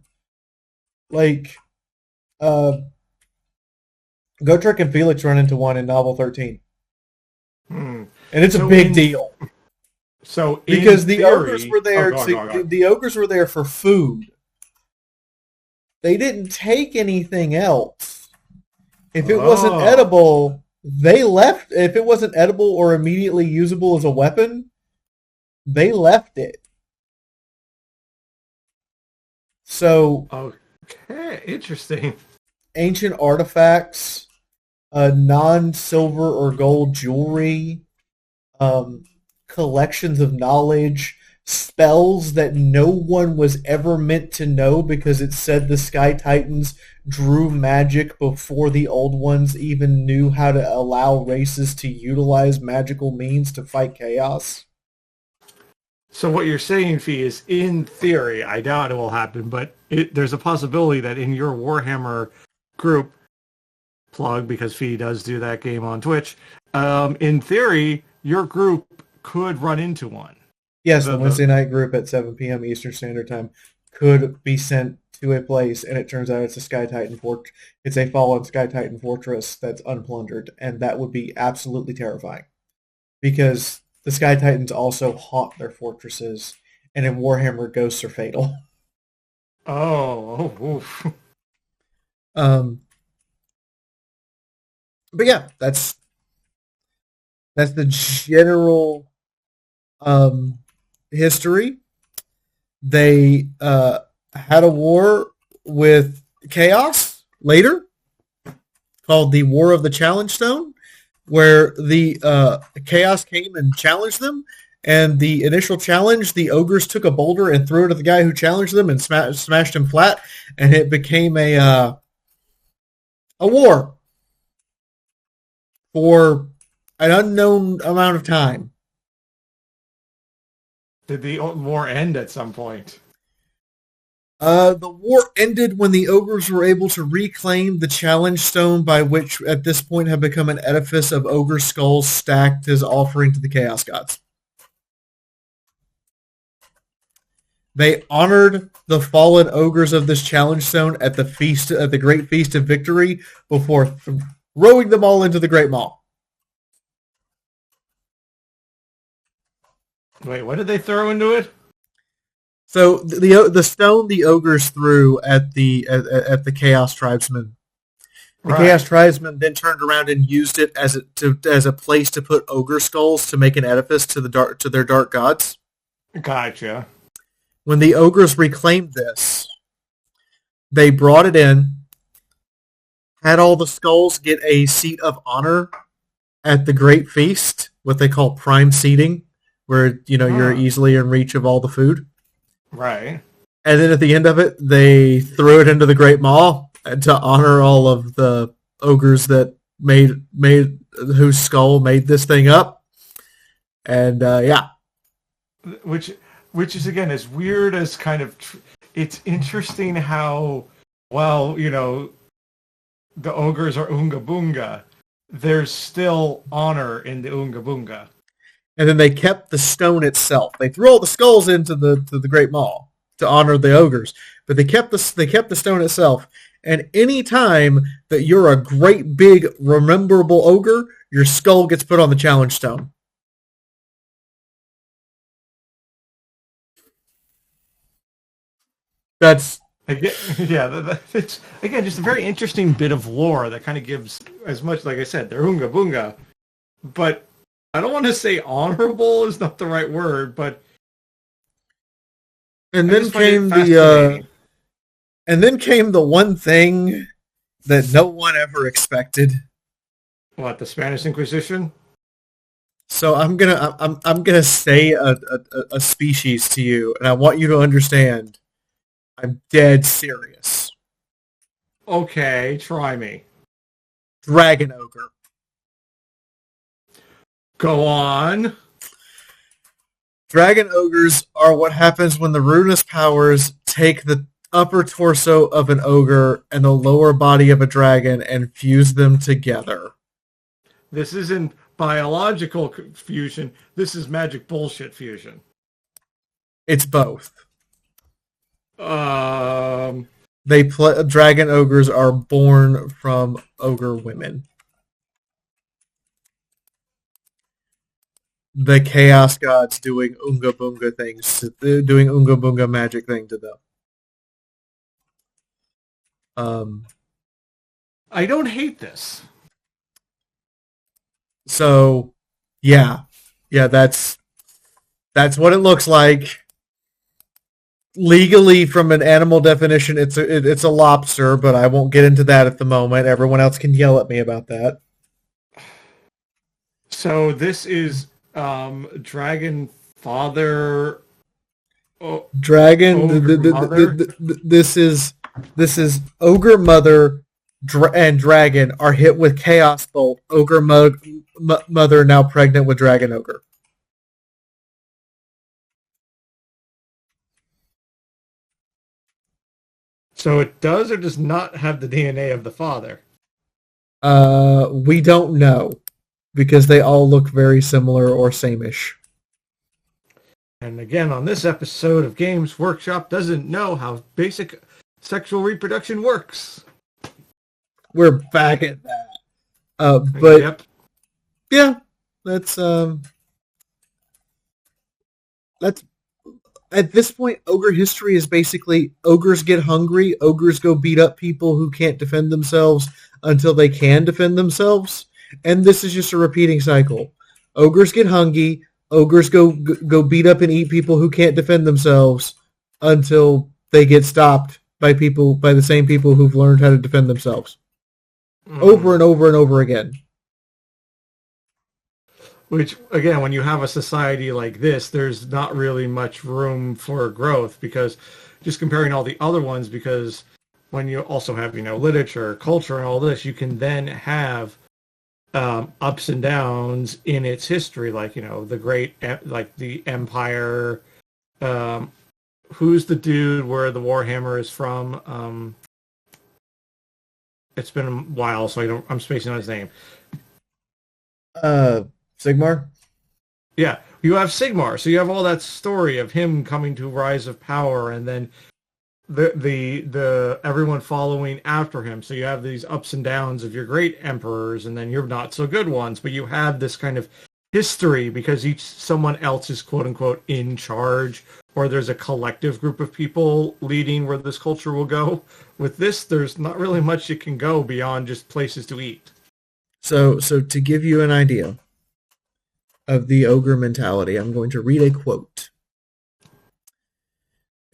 like Gotrek and Felix run into one in Novel 13. And it's a big deal. So because the ogres were there the ogres were there for food. They didn't take anything else. If it wasn't edible, they left. If it wasn't edible or immediately usable as a weapon, they left it. So, okay, interesting. Ancient artifacts, non-silver or gold jewelry, collections of knowledge, spells that no one was ever meant to know because it said the Sky Titans drew magic before the old ones even knew how to allow races to utilize magical means to fight chaos. So what you're saying, Fee, is in theory, I doubt it will happen, but there's a possibility that in your Warhammer group, plug because Fee does do that game on Twitch, in theory, your group could run into one. Yes, the Wednesday night group at 7 p.m. Eastern Standard Time could be sent to a place, and it turns out it's a Sky Titan fortress. It's a fallen Sky Titan fortress that's unplundered, and that would be absolutely terrifying. Because the Sky Titans also haunt their fortresses, and in Warhammer, ghosts are fatal. Oof. But yeah, that's the general history. They had a war with Chaos later called the War of the Challenge Stone, where the Chaos came and challenged them. And the initial challenge, the ogres took a boulder and threw it at the guy who challenged them and smashed him flat, and it became a war for an unknown amount of time. Did the war end at some point? The war ended when the ogres were able to reclaim the challenge stone, by which at this point had become an edifice of ogre skulls stacked as offering to the chaos gods. They honored the fallen ogres of this challenge stone at the Great Feast of Victory before throwing them all into the Great Maw. Wait, what did they throw into it? So the stone the ogres threw at the Chaos Tribesmen. The Chaos Right. Tribesmen then turned around and used it as a place to put ogre skulls to make an edifice to their dark gods. Gotcha. When the ogres reclaimed this, they brought it in, had all the skulls get a seat of honor at the Great Feast, what they call prime seating, where you're Huh. easily in reach of all the food. Right. And then at the end of it, they threw it into the Great Maw to honor all of the ogres that made whose skull made this thing up. And yeah, Which which is again as weird as kind of it's interesting how well, the ogres are Oonga Boonga. There's still honor in the Oonga Boonga. and then they kept the stone itself. They threw all the skulls into the Great Maw to honor the ogres, but they kept the stone itself. And any time that you're a great big rememberable ogre, your skull gets put on the challenge stone. That's Again, yeah, it's again just a very interesting bit of lore that kind of gives as much, like I said, they're Oonga Boonga, but I don't want to say honorable is not the right word, but and I then just find it came fascinating. the one thing that no one ever expected. What, the Spanish Inquisition? So I'm gonna say a species to you, and I want you to understand. I'm dead serious. Okay, try me. Dragon ogre. Go on. Dragon ogres are what happens when the ruinous powers take the upper torso of an ogre and the lower body of a dragon and fuse them together. This isn't biological fusion. This is magic bullshit fusion. It's both. Um, Dragon ogres are born from ogre women. The chaos gods doing Oonga Boonga things, doing Oonga Boonga magic thing to them. I don't hate this. So, yeah, that's what it looks like. Legally, from an animal definition, it's a lobster, but I won't get into that at the moment. Everyone else can yell at me about that. So this is Dragon Father. Dragon. Ogre Mother. This is Ogre Mother and Dragon are hit with Chaos Bolt. Ogre Mother now pregnant with Dragon Ogre. So it does or does not have the DNA of the father. We don't know because they all look very similar or same-ish. And again, on this episode of Games Workshop doesn't know how basic sexual reproduction works. We're back at that. But Yep. yeah, that's at this point, ogre history is basically ogres get hungry, ogres go beat up people who can't defend themselves until they can defend themselves, and this is just a repeating cycle. Ogres get hungry, ogres go beat up and eat people who can't defend themselves until they get stopped by the same people who've learned how to defend themselves. Over and over and over again. Which, again, when you have a society like this, there's not really much room for growth because just comparing all the other ones, because when you also have, literature, culture, and all this, you can then have ups and downs in its history, like, like the Empire. Who's the dude where the Warhammer is from? It's been a while, so I'm spacing on his name. Sigmar? Yeah, you have Sigmar, so you have all that story of him coming to rise of power, and then the everyone following after him. So you have these ups and downs of your great emperors, and then your not so good ones. But you have this kind of history because someone else is quote unquote in charge, or there's a collective group of people leading where this culture will go. With this, there's not really much it can go beyond just places to eat. So to give you an idea of the ogre mentality, I'm going to read a quote.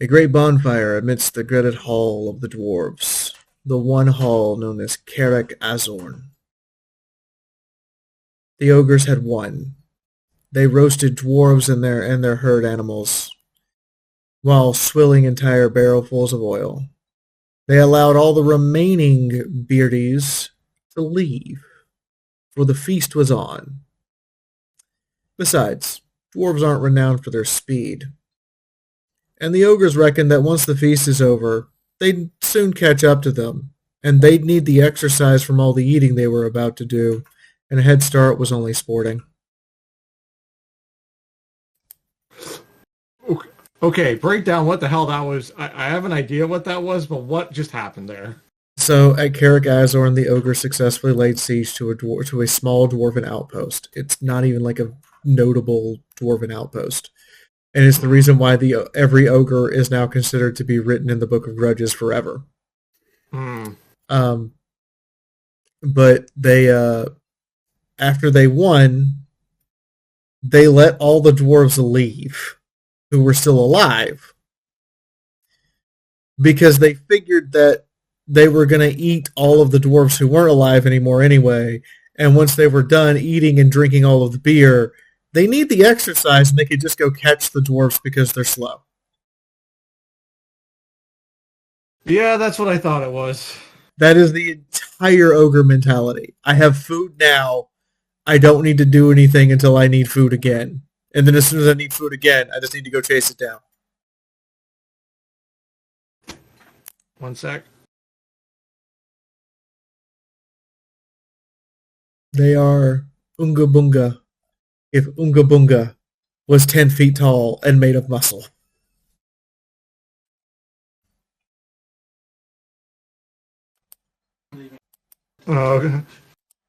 A great bonfire amidst the dreaded hall of the dwarves, the one hall known as Carrick Azorn. The ogres had won. They roasted dwarves and their herd animals, while swilling entire barrelfuls of oil. They allowed all the remaining beardies to leave, for the feast was on. Besides, dwarves aren't renowned for their speed, and the ogres reckoned that once the feast is over, they'd soon catch up to them, and they'd need the exercise from all the eating they were about to do, and a head start was only sporting. Okay, break down what the hell that was. I have an idea what that was, but what just happened there? So at Carrick Azorn, the ogre successfully laid siege to a small dwarven outpost. It's not even like a notable dwarven outpost. And it's the reason why every ogre is now considered to be written in the Book of Grudges forever. But they, after they won, they let all the dwarves leave who were still alive because they figured that they were going to eat all of the dwarves who weren't alive anymore anyway. And once they were done eating and drinking all of the beer, they need the exercise and they could just go catch the dwarves because they're slow. Yeah, that's what I thought it was. That is the entire ogre mentality. I have food now. I don't need to do anything until I need food again. And then as soon as I need food again, I just need to go chase it down. One sec. They are Unga Bunga if Unga Bunga was 10 feet tall and made of muscle. Oh,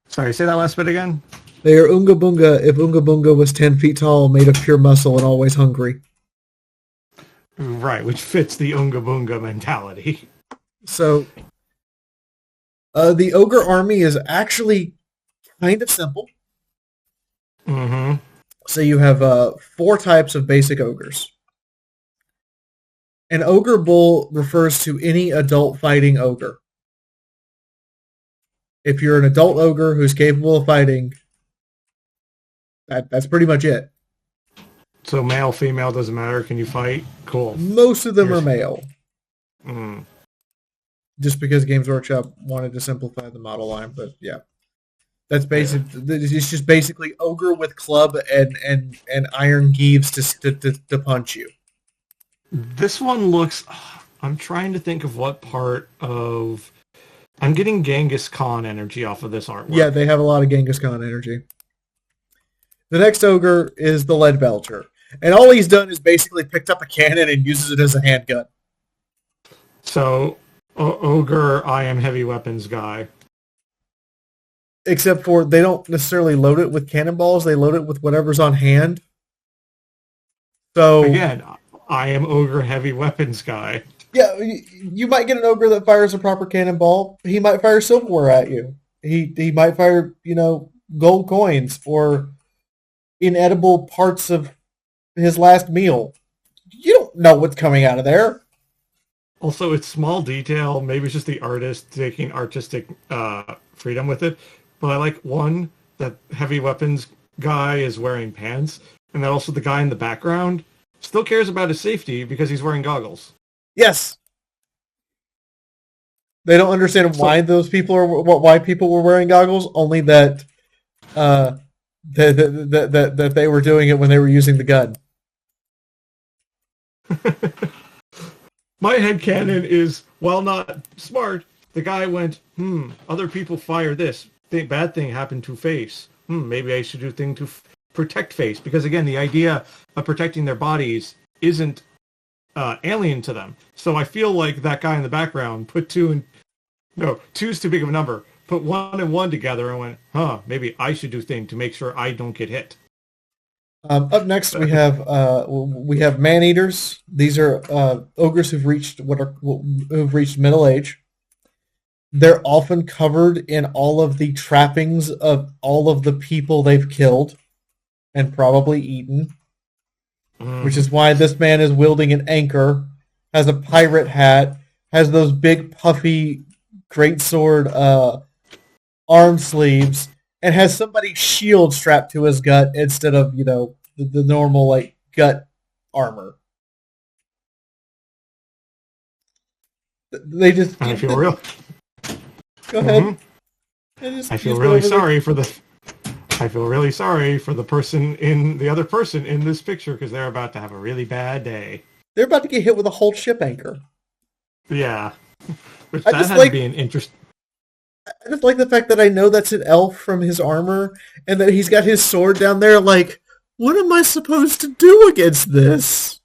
sorry, say that last bit again. They are Unga Bunga if Unga Bunga was 10 feet tall, made of pure muscle, and always hungry. Right, which fits the Unga Bunga mentality. So, the ogre army is actually kind of simple. Mm-hmm. So you have 4 types of basic ogres. An ogre bull refers to any adult fighting ogre. If you're an adult ogre who's capable of fighting, that's pretty much it. So male, female, doesn't matter. Can you fight? Cool. Most of them are male. Mm. Just because Games Workshop wanted to simplify the model line, but yeah. That's basic. It's just basically ogre with club and iron geaves to punch you. This one looks... I'm trying to think of what part of... I'm getting Genghis Khan energy off of this artwork. Yeah, they have a lot of Genghis Khan energy. The next ogre is the Lead Belcher. And all he's done is basically picked up a cannon and uses it as a handgun. So, ogre, I am heavy weapons guy. Except for they don't necessarily load it with cannonballs. They load it with whatever's on hand. So again, I am ogre heavy weapons guy. Yeah, you might get an ogre that fires a proper cannonball. He might fire silverware at you. He might fire, gold coins or inedible parts of his last meal. You don't know what's coming out of there. Also, it's small detail. Maybe it's just the artist taking artistic freedom with it. But I like, one, that heavy weapons guy is wearing pants, and that also the guy in the background still cares about his safety because he's wearing goggles. Yes. They don't understand why why people were wearing goggles, only that that they were doing it when they were using the gun. My headcanon is, while not smart, the guy went, other people fire this. Bad thing happened to face. Maybe I should do thing to protect face. Because again, the idea of protecting their bodies isn't alien to them. So I feel like that guy in the background put two's too big of a number. Put 1 and 1 together and went, maybe I should do thing to make sure I don't get hit. Up next, we have man eaters. These are ogres who've reached middle age. They're often covered in all of the trappings of all of the people they've killed and probably eaten, which is why this man is wielding an anchor, has a pirate hat, has those big puffy greatsword arm sleeves, and has somebody's shield strapped to his gut instead of, the normal like gut armor. They just I feel real. Go ahead. I feel really sorry for the. I feel really sorry for the other person in this picture because they're about to have a really bad day. They're about to get hit with a whole ship anchor. Yeah, which that had to be an interest. I just like the fact that I know that's an elf from his armor, and that he's got his sword down there. Like, what am I supposed to do against this?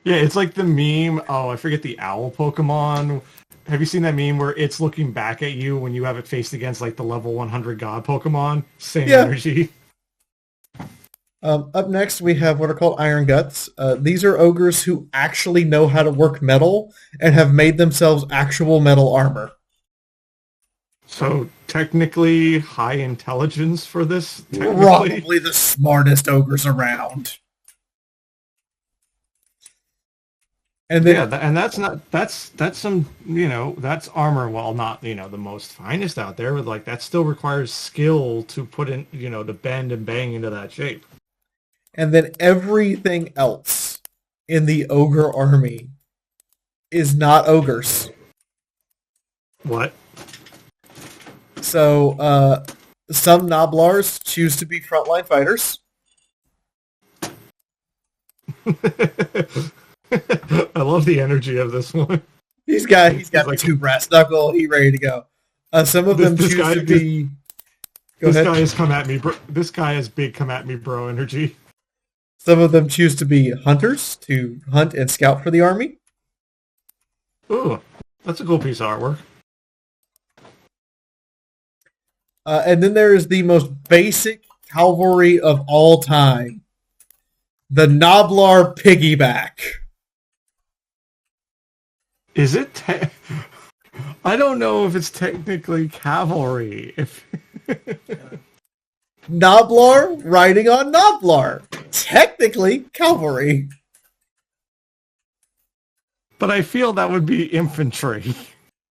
Yeah, it's like the meme. Oh, I forget the owl Pokemon. Have you seen that meme where it's looking back at you when you have it faced against like the level 100 God Pokemon? Same energy. Up next, we have what are called Iron Guts. These are ogres who actually know how to work metal and have made themselves actual metal armor. So technically, high intelligence for this. Probably the smartest ogres around. And then, and that's some, that's armor. While not, the most finest out there, but like that still requires skill to put in, to bend and bang into that shape. And then everything else in the ogre army is not ogres. What? So some Noblars choose to be frontline fighters. I love the energy of this one. He's got like, two brass knuckle. He's ready to go. Some of them choose to be. This guy has come at me, bro. This guy has big come at me, bro. Energy. Some of them choose to be hunters to hunt and scout for the army. Ooh, that's a cool piece of artwork. And then there is the most basic cavalry of all time, the Noblar piggyback. Is it? I don't know if it's technically cavalry. Noblar riding on Noblar. Technically cavalry. But I feel that would be infantry.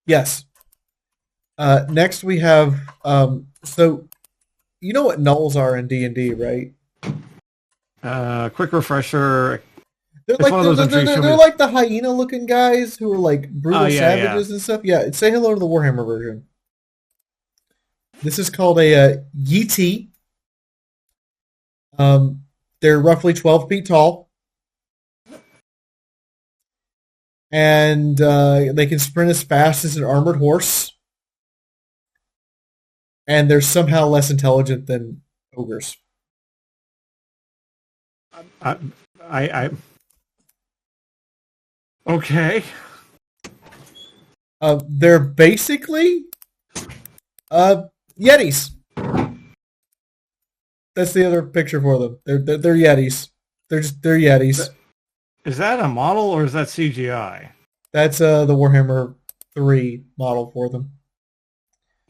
Yes. Next we have, so you know what gnolls are in D&D, right? Quick refresher. They're like the hyena-looking guys who are like brutal savages and stuff. Yeah, say hello to the Warhammer version. This is called a Yeti. They're roughly 12 feet tall. And they can sprint as fast as an armored horse. And they're somehow less intelligent than ogres. Okay. They're basically Yetis. That's the other picture for them. They're Yetis. They're Yetis. Is that a model or is that CGI? That's the Warhammer 3 model for them.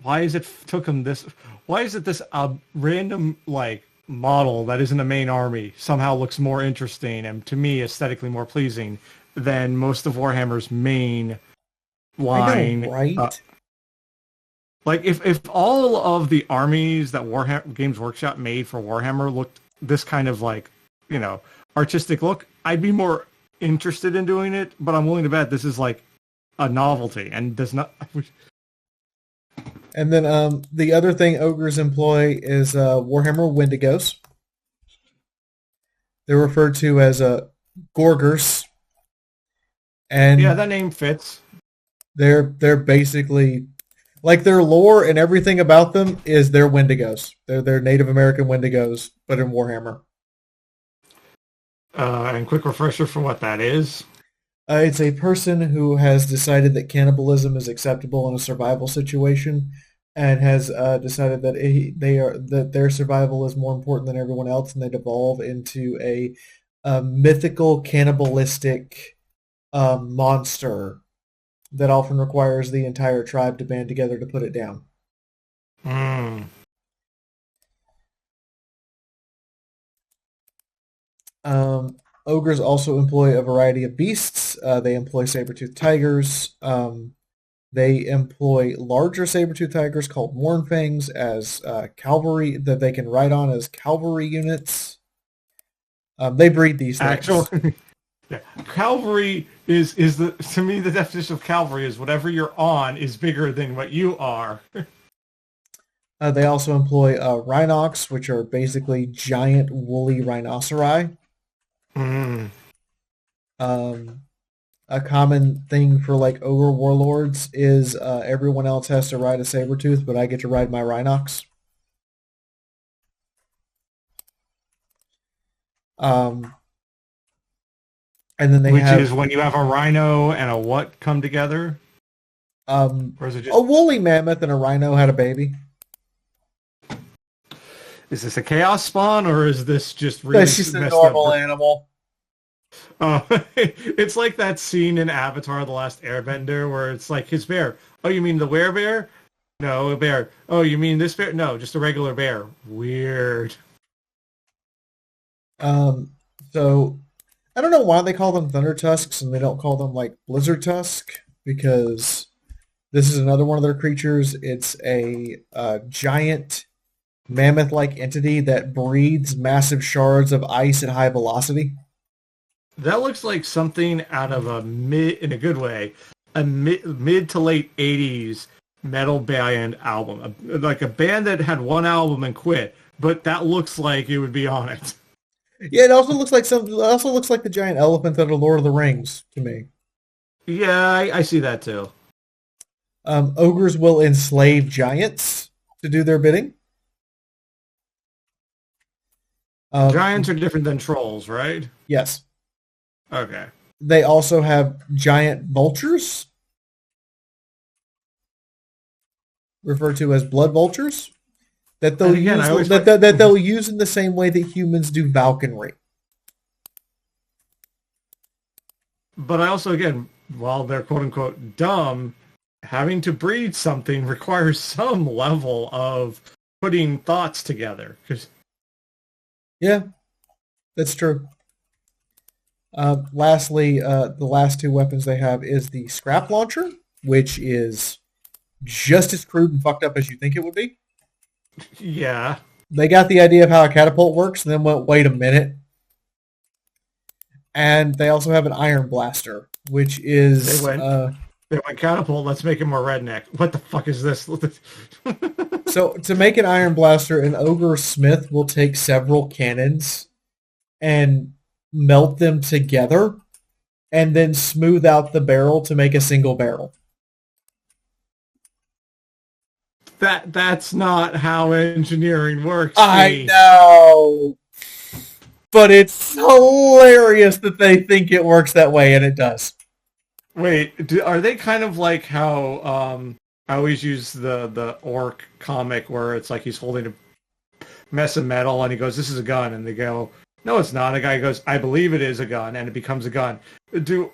Why is it took them this? Why is it this random like model that isn't the main army somehow looks more interesting and to me aesthetically more pleasing than most of Warhammer's main line? I know, right? Like if all of the armies that Warhammer Games Workshop made for Warhammer looked this kind of like artistic look, I'd be more interested in doing it. But I'm willing to bet this is like a novelty and does not. And then the other thing ogres employ is Warhammer Wendigos. They're referred to as Gorgers. And yeah, that name fits. They're basically like their lore and everything about them is they're Wendigos. They're Native American Wendigos, but in Warhammer. And quick refresher for what that is. It's a person who has decided that cannibalism is acceptable in a survival situation, and has decided that that their survival is more important than everyone else, and they devolve into a mythical cannibalistic monster that often requires the entire tribe to band together to put it down. Mm. Ogres also employ a variety of beasts. They employ saber-toothed tigers. They employ larger saber-toothed tigers called Mournfangs as cavalry that they can ride on as cavalry units. They breed these things. Actually, yeah. Cavalry is the, to me, the definition of cavalry is whatever you're on is bigger than what you are. They also employ rhinocs, which are basically giant woolly rhinoceri. Mm. A common thing for like ogre warlords is everyone else has to ride a saber-tooth, but I get to ride my rhinocs. And then Which is when you have a rhino and a what come together? Or is it just a woolly mammoth and a rhino had a baby? Is this a chaos spawn or is this just really That's just a normal animal? It's like that scene in Avatar: The Last Airbender where it's like his bear. Oh, you mean the werebear? No, a bear. Oh, you mean this bear? No, just a regular bear. Weird. So I don't know why they call them Thunder Tusks and they don't call them like Blizzard Tusk, because this is another one of their creatures. It's a giant mammoth-like entity that breathes massive shards of ice at high velocity. That looks like something out of a in a good way, a mid to late 80s metal band album. Like a band that had one album and quit, but that looks like it would be on it. Yeah, it also looks like the giant elephant out of Lord of the Rings to me. Yeah, I see that too. Ogres will enslave giants to do their bidding. Giants are different than trolls, right? Yes. Okay. They also have giant vultures, referred to as blood vultures, that they'll they'll use in the same way that humans do falconry. But I also, again, while they're quote unquote dumb, having to breed something requires some level of putting thoughts together. Yeah, that's true. Lastly, the last two weapons they have is the scrap launcher, which is just as crude and fucked up as you think it would be. Yeah. They got the idea of how a catapult works and then went, wait a minute. And they also have an iron blaster, which is... They went catapult, let's make it more redneck. What the fuck is this? So to make an iron blaster, an ogre smith will take several cannons and melt them together and then smooth out the barrel to make a single barrel. That's not how engineering works. I know. But it's hilarious that they think it works that way, and it does. Wait, are they kind of like how I always use the orc comic where it's like he's holding a mess of metal and he goes, "This is a gun," and they go, "No, it's not." A guy goes, "I believe it is a gun," and it becomes a gun. Do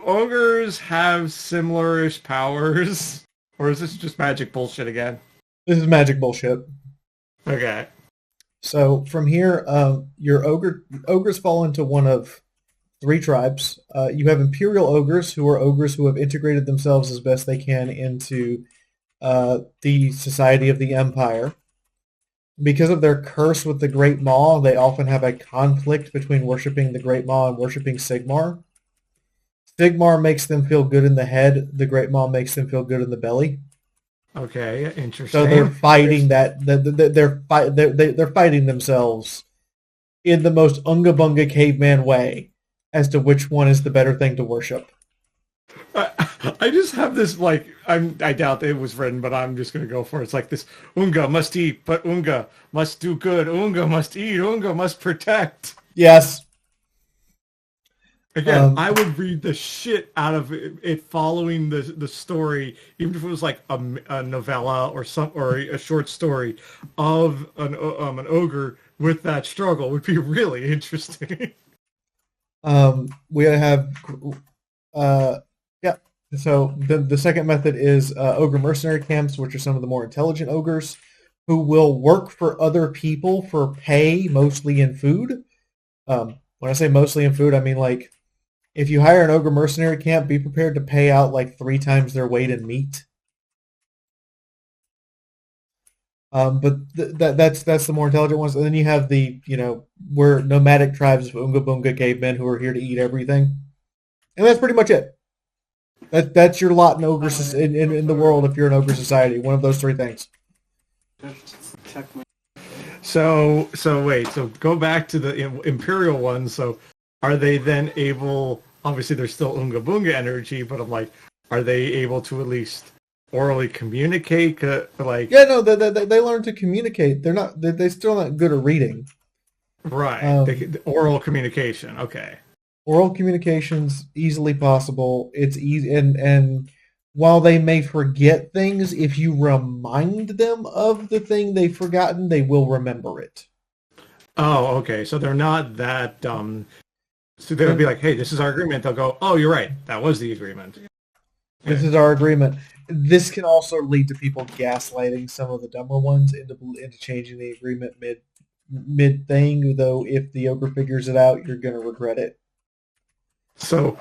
ogres have similar-ish powers, or is this just magic bullshit again? This is magic bullshit. Okay. So from here, your ogres fall into one of three tribes. You have imperial ogres, who are ogres who have integrated themselves as best they can into the society of the empire. Because of their curse with the Great Maw, they often have a conflict between worshipping the Great Maw and worshipping Sigmar. Sigmar makes them feel good in the head. The Great Maw makes them feel good in the belly. Okay, interesting. So they're fighting they're fighting themselves in the most Unga Bunga caveman way as to which one is the better thing to worship. I just have this, like, I doubt it was written, but I'm just going to go for it. It's like this: Unga must eat, but Unga must do good. Unga must eat. Unga must protect. Yes. Again, I would read the shit out of it following the story, even if it was like a novella or a short story of an ogre with that struggle would be really interesting. We have, yeah. So the second method is ogre mercenary camps, which are some of the more intelligent ogres who will work for other people for pay, mostly in food. When I say mostly in food, I mean like if you hire an ogre mercenary camp, be prepared to pay out like 3 times their weight in meat. But that's the more intelligent ones. And then you have the, we're nomadic tribes of Unga Bunga cavemen who are here to eat everything. And that's pretty much it. That's your lot in ogre in the world if you're an ogre society. One of those 3 things. So wait. So go back to the imperial ones. So are they then able? Obviously, there's still Unga Bunga energy, but I'm like, are they able to at least orally communicate? Yeah, no, they learn to communicate. They're still not good at reading. Right. Oral communication. Okay. Oral communication's easily possible. It's easy, and while they may forget things, if you remind them of the thing they've forgotten, they will remember it. Oh, okay. So they're not that dumb. So they'll be like, "Hey, this is our agreement." They'll go, "Oh, you're right. That was the agreement." This is our agreement. This can also lead to people gaslighting some of the dumber ones into changing the agreement mid thing. Though, if the ogre figures it out, you're gonna regret it. So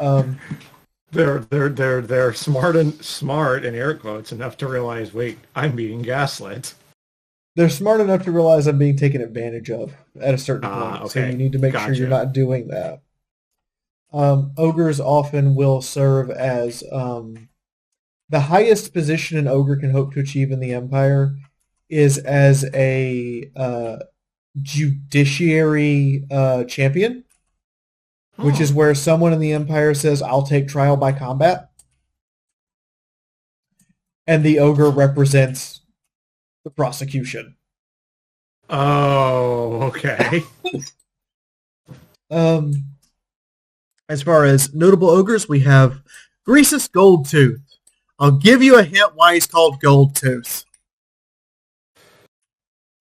they're smart in air quotes enough to realize, wait, I'm being gaslit. They're smart enough to realize I'm being taken advantage of at a certain point. Okay. So you need to make sure you're not doing that. Ogres often will serve as the highest position an ogre can hope to achieve in the Empire is as a judiciary champion, which is where someone in the Empire says, "I'll take trial by combat," and the ogre represents the prosecution. Oh, okay. As far as notable ogres, we have Greasus Goldtooth. I'll give you a hint why he's called Goldtooth.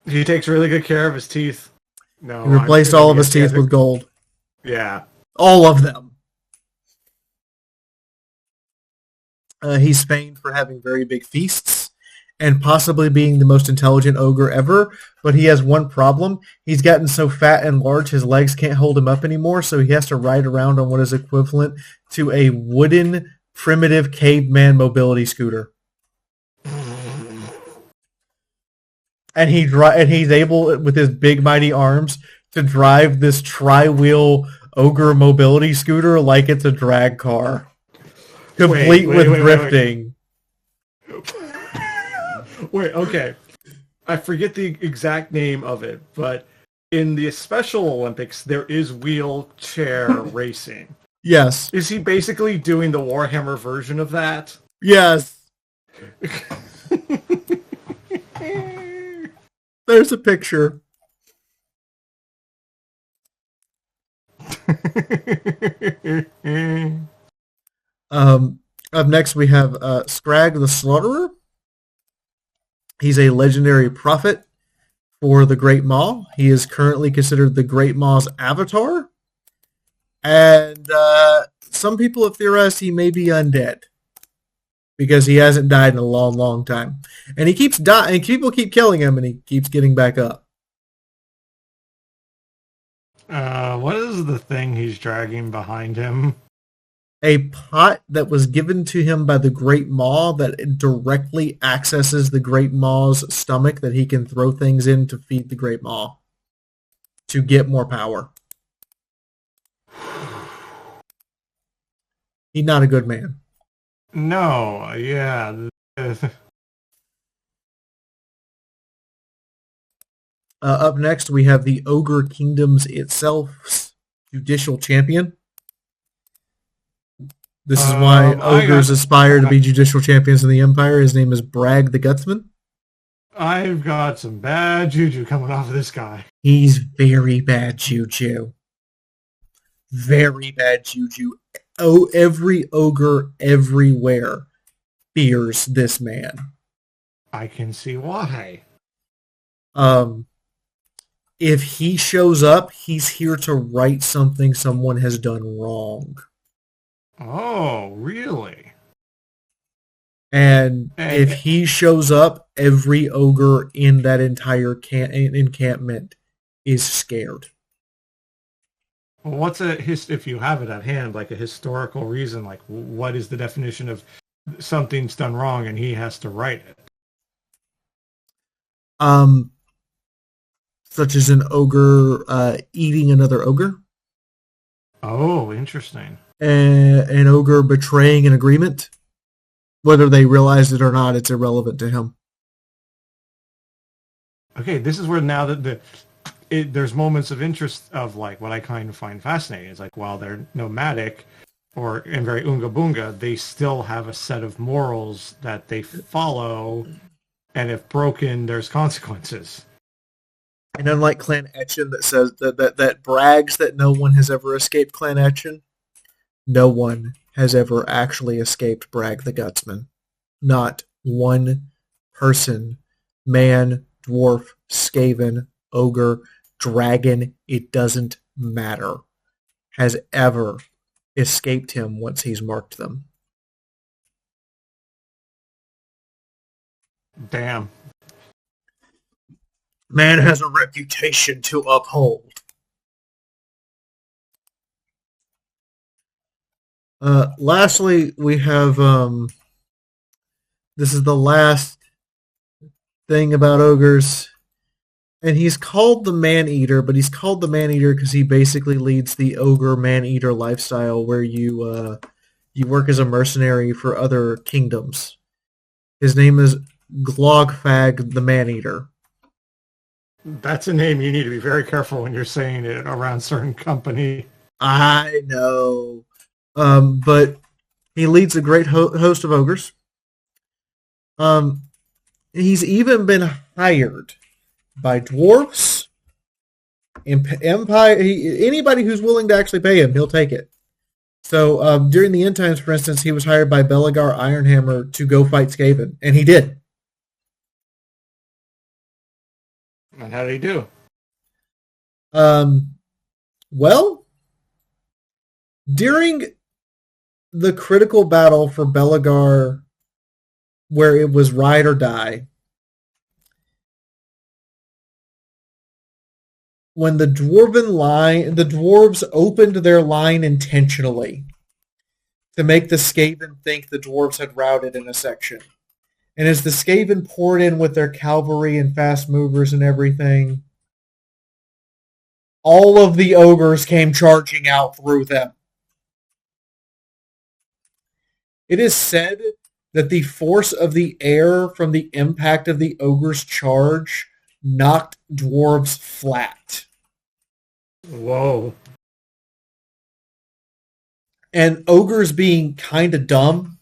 He takes really good care of his teeth. No, he replaced all of his teeth with gold. Yeah. All of them. He's famed for having very big feasts and possibly being the most intelligent ogre ever, but he has one problem. He's gotten so fat and large his legs can't hold him up anymore, so he has to ride around on what is equivalent to a wooden, primitive caveman mobility scooter. And he's able, with his big mighty arms, to drive this tri-wheel ogre mobility scooter like it's a drag car. Complete with drifting. Wait, okay. I forget the exact name of it, but in the Special Olympics, there is wheelchair racing. Yes. Is he basically doing the Warhammer version of that? Yes. There's a picture. Up next we have Scrag the Slaughterer. He's a legendary prophet for the Great Maw. He is currently considered the Great Maw's avatar. And some people have theorized he may be undead because he hasn't died in a long, long time. And he keeps dying, and people keep killing him, and he keeps getting back up. What is the thing he's dragging behind him? A pot that was given to him by the Great Maw that directly accesses the Great Maw's stomach that he can throw things in to feed the Great Maw to get more power. He's not a good man. No, yeah. Up next, we have the Ogre Kingdoms itself, Judicial Champion. This is why ogres aspire to be judicial champions in the Empire. His name is Bragg the Gutsman. I've got some bad juju coming off of this guy. He's very bad juju. very bad juju. Oh, every ogre everywhere fears this man. I can see why. Um, if he shows up, he's here to right something someone has done wrong. Oh, really? And if And he shows up, every ogre in that entire encampment is scared. what's if you have it at hand, like a historical reason, like what is the definition of something's done wrong and he has to right it? Um, such as an ogre eating another ogre, Oh, interesting. an ogre betraying an agreement. Whether they realize it or not, it's irrelevant to him. Okay, this is where now that there's moments of interest of like what I kind of find fascinating is like while they're nomadic and very unga boonga, they still have a set of morals that they follow, and if broken, there's consequences. And unlike Clan Etchen that says that brags that no one has ever escaped Clan Etchen, no one has ever actually escaped Brag the Gutsman. Not one person, man, dwarf, skaven, ogre, dragon, it doesn't matter, has ever escaped him once he's marked them. Damn. Man has a reputation to uphold. Lastly, we have this is the last thing about ogres, and he's called the Man-Eater, but he's called the Man-Eater because he basically leads the ogre man-eater lifestyle where you work as a mercenary for other kingdoms. His name is Glogfag the Man-Eater. That's a name you need to be very careful when you're saying it around certain company. I know. But he leads a great host of ogres. He's even been hired by dwarves, empire. Anybody who's willing to actually pay him, he'll take it. So during the end times, for instance, he was hired by Belagar Ironhammer to go fight Skaven, and he did. And how did he do? Well, during the critical battle for Belagar, where it was ride or die, when the dwarves opened their line intentionally to make the Skaven think the dwarves had routed in a section. And as the Skaven poured in with their cavalry and fast movers and everything, all of the ogres came charging out through them. It is said that the force of the air from the impact of the ogre's charge knocked dwarves flat. Whoa. And ogres, being kind of dumb,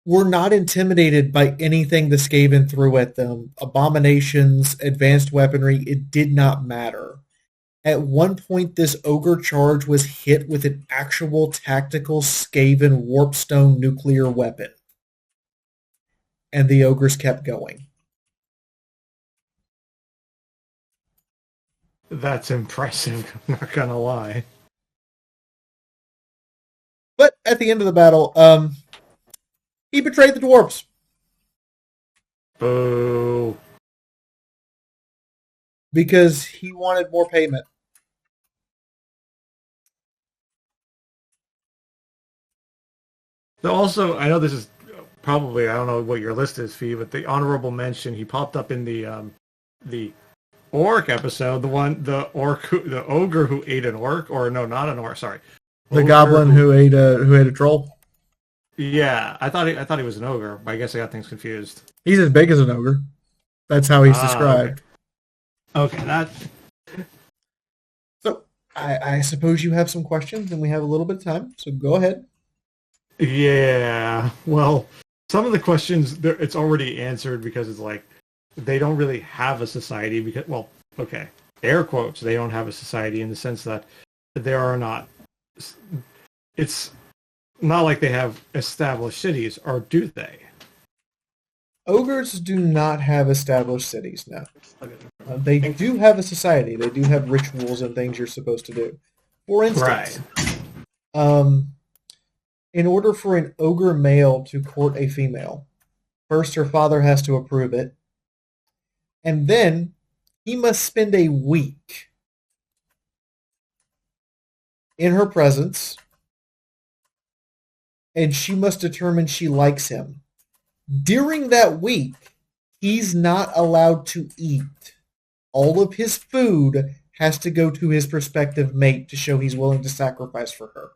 were not intimidated by anything the Skaven threw at them. Abominations, advanced weaponry, it did not matter. At one point, this ogre charge was hit with an actual tactical Skaven warpstone nuclear weapon. And the ogres kept going. That's impressive, I'm not gonna lie. But at the end of the battle, he betrayed the dwarves. Boo. Because he wanted more payment. So also, I know this is probably, I don't know what your list is, Fee, but the honorable mention, he popped up in the orc episode, the ogre who ate an orc, or no, not an orc, sorry. The goblin who ate a troll. Yeah, I thought he was an ogre, but I guess I got things confused. He's as big as an ogre. That's how he's described. Okay, that. So I suppose you have some questions, and we have a little bit of time, so go ahead. Yeah, well, some of the questions it's already answered because it's like they don't really have a society because, well, okay, air quotes, they don't have a society in the sense that there are not. It's not like they have established cities, or do they? Ogres do not have established cities, no. They do have a society. They do have rituals and things you're supposed to do. For instance, in order for an ogre male to court a female, first her father has to approve it, and then he must spend a week in her presence, and she must determine she likes him. During that week, he's not allowed to eat. All of his food has to go to his prospective mate to show he's willing to sacrifice for her.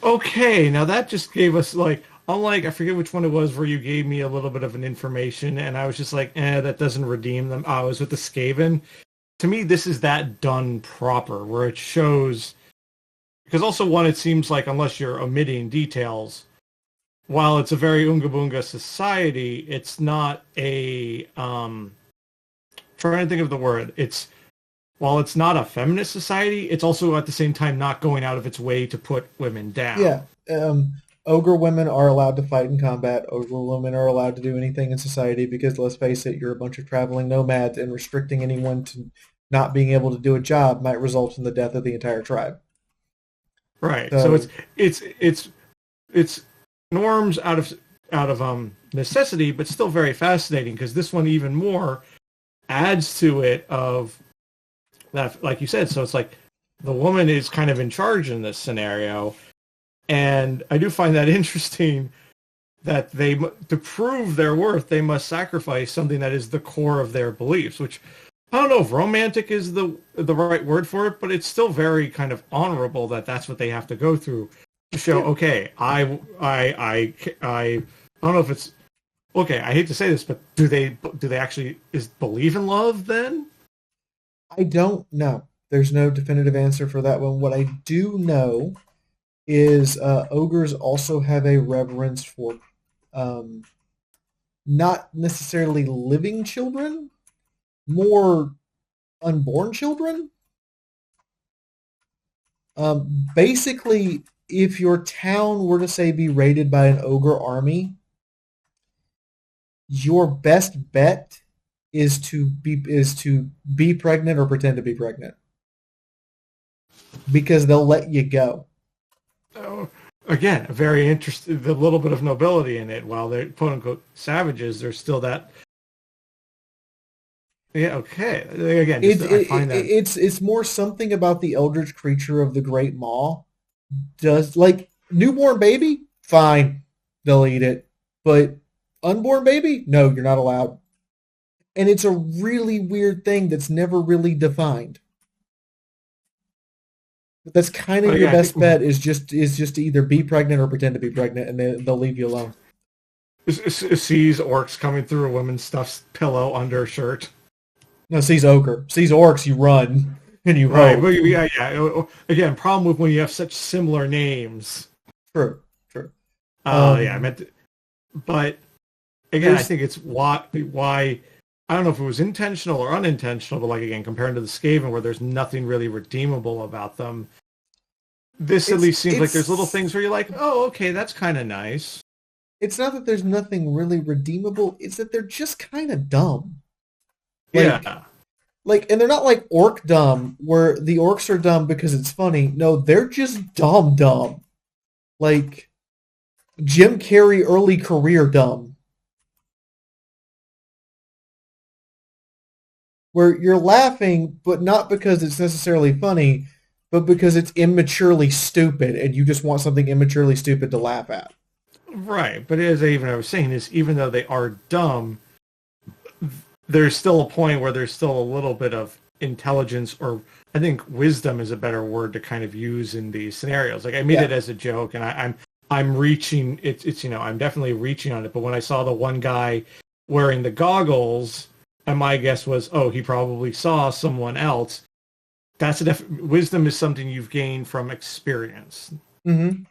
Okay, now that just gave us, like, unlike, I forget which one it was where you gave me a little bit of an information, and I was just like, that doesn't redeem them. I was with the Skaven. To me, this is that done proper, where it shows, because also one, it seems like, unless you're omitting details, while it's a very Oonga Boonga society, it's not a, trying to think of the word, while it's not a feminist society, it's also at the same time not going out of its way to put women down. Yeah. Ogre women are allowed to fight in combat. Ogre women are allowed to do anything in society because, let's face it, you're a bunch of traveling nomads, and restricting anyone to not being able to do a job might result in the death of the entire tribe. Right. So it's norms out of necessity, but still very fascinating, because this one even more adds to it of that, like you said. So it's like the woman is kind of in charge in this scenario, and I do find that interesting that to prove their worth, they must sacrifice something that is the core of their beliefs, which I don't know if romantic is the right word for it, but it's still very kind of honorable that that's what they have to go through to show, okay, I don't know if it's, okay, I hate to say this, but do they actually believe in love then? I don't know. There's no definitive answer for that one. What I do know is ogres also have a reverence for not necessarily living children, more unborn children. Basically, if your town were to, say, be raided by an ogre army, your best bet is to be pregnant or pretend to be pregnant, because they'll let you go. Oh, again, very interesting. The little bit of nobility in it, while they're quote unquote savages, there's still that. Yeah. Okay. Again, I find that it's more something about the eldritch creature of the Great Maw. Does, like, newborn baby, fine, they'll eat it, but unborn baby, no, you're not allowed. And it's a really weird thing that's never really defined. But that's kind of your best bet is just to either be pregnant or pretend to be pregnant, and they'll leave you alone. Sees orcs coming through a woman's stuffed pillow under a shirt. No, sees ogre. Sees orcs, you run. And you right, hope. Yeah. Again, problem with when you have such similar names. True. Yeah, I meant, but again, I think it's why I don't know if it was intentional or unintentional, but, like, again, compared to the Skaven, where there's nothing really redeemable about them, this at least seems like there's little things where you're like, oh, okay, that's kind of nice. It's not that there's nothing really redeemable; it's that they're just kind of dumb. Yeah. And they're not like orc dumb, where the orcs are dumb because it's funny. No, they're just dumb. Like Jim Carrey early career dumb. Where you're laughing, but not because it's necessarily funny, but because it's immaturely stupid, and you just want something immaturely stupid to laugh at. Right, but as I was saying, is even though they are dumb, there's still a point where there's still a little bit of intelligence, or I think wisdom is a better word to kind of use in these scenarios. Like, I made it as a joke, and I'm reaching. It's I'm definitely reaching on it. But when I saw the one guy wearing the goggles, and my guess was, oh, he probably saw someone else. That's wisdom is something you've gained from experience. Mm-hmm.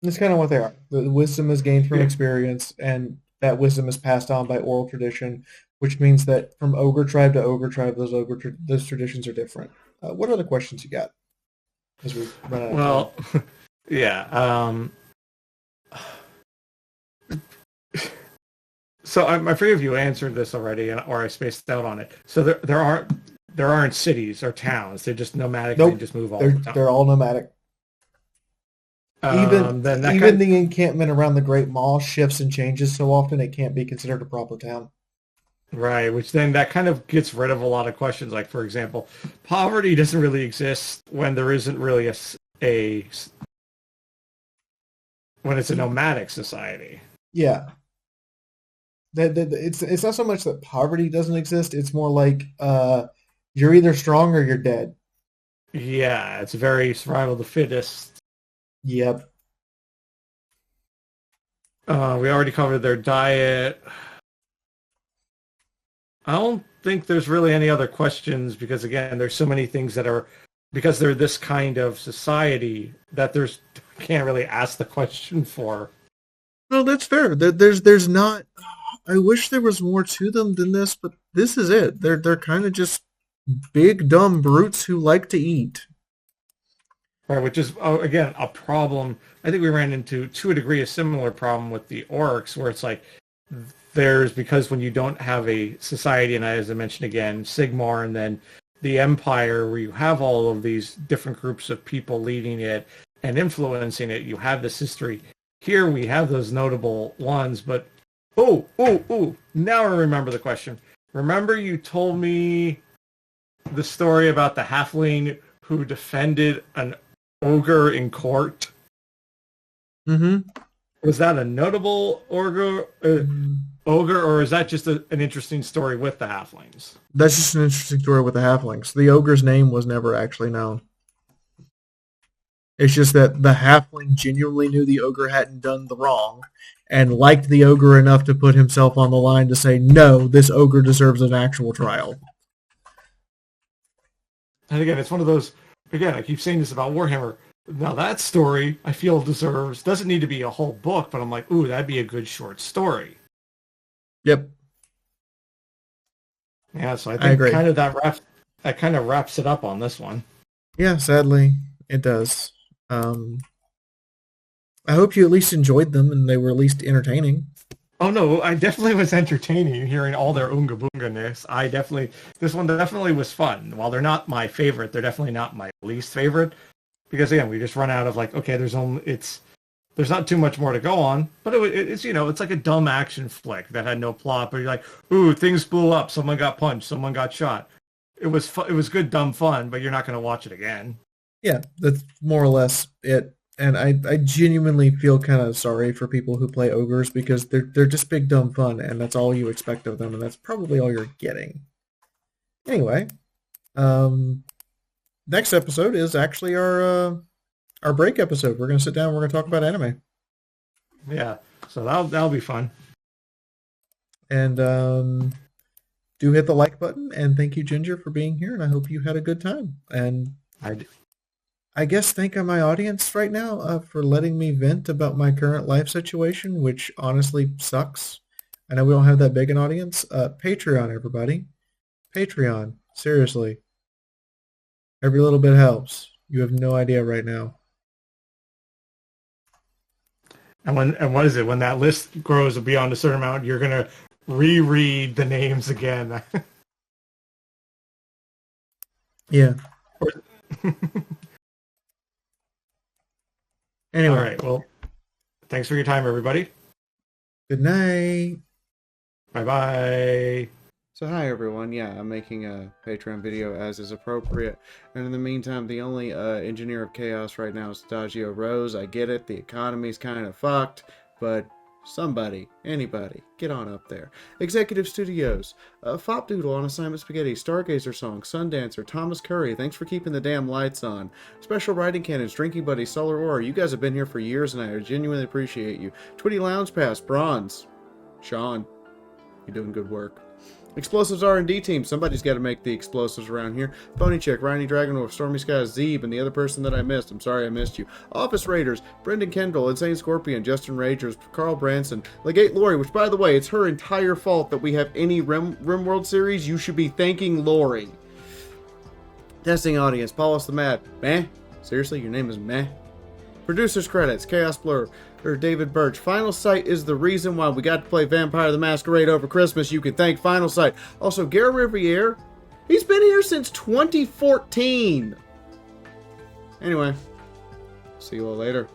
That's kind of what they are. The wisdom is gained from experience, and that wisdom is passed on by oral tradition, which means that from ogre tribe to ogre tribe, those traditions are different. What other questions you got as we run out of time? Well, yeah. So I forget if you answered this already, or I spaced out on it. So there aren't cities or towns. They're just nomadic. They Nope, just move all the they're time. all nomadic. Even Then that even kind. the encampment around the Great Mall shifts and changes so often it can't be considered a proper town. Right, which then that kind of gets rid of a lot of questions. Like, for example, poverty doesn't really exist when there isn't really a when it's a nomadic society. Yeah, it's not so much that poverty doesn't exist. It's more like you're either strong or you're dead. Yeah, it's very survival of the fittest. Yep. We already covered their diet. I don't think there's really any other questions because again, there's so many things that are because they're this kind of society that there's can't really ask the question for. No, that's fair. There's not. I wish there was more to them than this, but this is it. They're kind of just big dumb brutes who like to eat. Right, which is again a problem. I think we ran into to a degree a similar problem with the orcs, where it's like there's because when you don't have a society, and as I mentioned again, Sigmar, and then the Empire, where you have all of these different groups of people leading it and influencing it, you have this history. Here we have those notable ones, but now I remember the question. Remember you told me the story about the halfling who defended an ogre in court? Mm-hmm. Was that a notable ogre, or is that just an interesting story with the halflings? That's just an interesting story with the halflings. The ogre's name was never actually known. It's just that the halfling genuinely knew the ogre hadn't done the wrong and liked the ogre enough to put himself on the line to say, no, this ogre deserves an actual trial. And again, it's one of those, again, I keep saying this about Warhammer. Now that story, I feel doesn't need to be a whole book, but I'm like, ooh, that'd be a good short story. Yep. Yeah, so I I think agree. that kind of wraps it up on this one. Yeah, sadly, it does. I hope you at least enjoyed them and they were at least entertaining. Oh no, I definitely was entertaining hearing all their Oonga Boonga-ness. This one definitely was fun. While they're not my favorite, they're definitely not my least favorite. Because again, we just run out of like, okay, there's not too much more to go on, but it's it's like a dumb action flick that had no plot, but you're like, ooh, things blew up, someone got punched, someone got shot. It was good, dumb fun, but you're not going to watch it again. Yeah, that's more or less it. And I genuinely feel kind of sorry for people who play ogres because they're just big dumb fun, and that's all you expect of them, and that's probably all you're getting. Anyway, next episode is actually our break episode. We're gonna sit down. We're gonna talk about anime, Yeah, so that'll be fun. and do hit the like button. And thank you, Ginger, for being here. And I hope you had a good time. And I guess thank my audience right now for letting me vent about my current life situation, which honestly sucks. I know we don't have that big an audience. Patreon, everybody. Patreon. Seriously. Every little bit helps. You have no idea right now. And what is it? When that list grows beyond a certain amount, you're going to reread the names again. Yeah. Anyway. All right. Well, thanks for your time, everybody. Good night. Bye-bye. So hi everyone, yeah, I'm making a Patreon video as is appropriate, and in the meantime, the only engineer of chaos right now is Stagio Rose. I get it, the economy's kind of fucked, but somebody, anybody, get on up there. Executive Studios, Fop Doodle on Assignment Spaghetti, Stargazer Song, Sundancer, Thomas Curry, thanks for keeping the damn lights on. Special Writing Cannons, Drinking Buddy, Solar Aura, you guys have been here for years and I genuinely appreciate you. Twitty Lounge Pass, Bronze, Sean, you're doing good work. Explosives R&D team. Somebody's got to make the explosives around here. Pony Chick, Riny Dragonor, Stormy Sky, Zeeb, and the other person that I missed. I'm sorry I missed you. Office Raiders, Brendan Kendall, Insane Scorpion, Justin Ragers, Carl Branson, Legate Lori, which by the way, it's her entire fault that we have any RimWorld series. You should be thanking Lori. Testing audience, Paulus the Mad. Meh? Seriously, your name is Meh? Producers credits, Chaos Blur, or David Birch. Final Sight is the reason why we got to play Vampire the Masquerade over Christmas. You can thank Final Sight. Also, Gare Riviere, he's been here since 2014. Anyway, see you all later.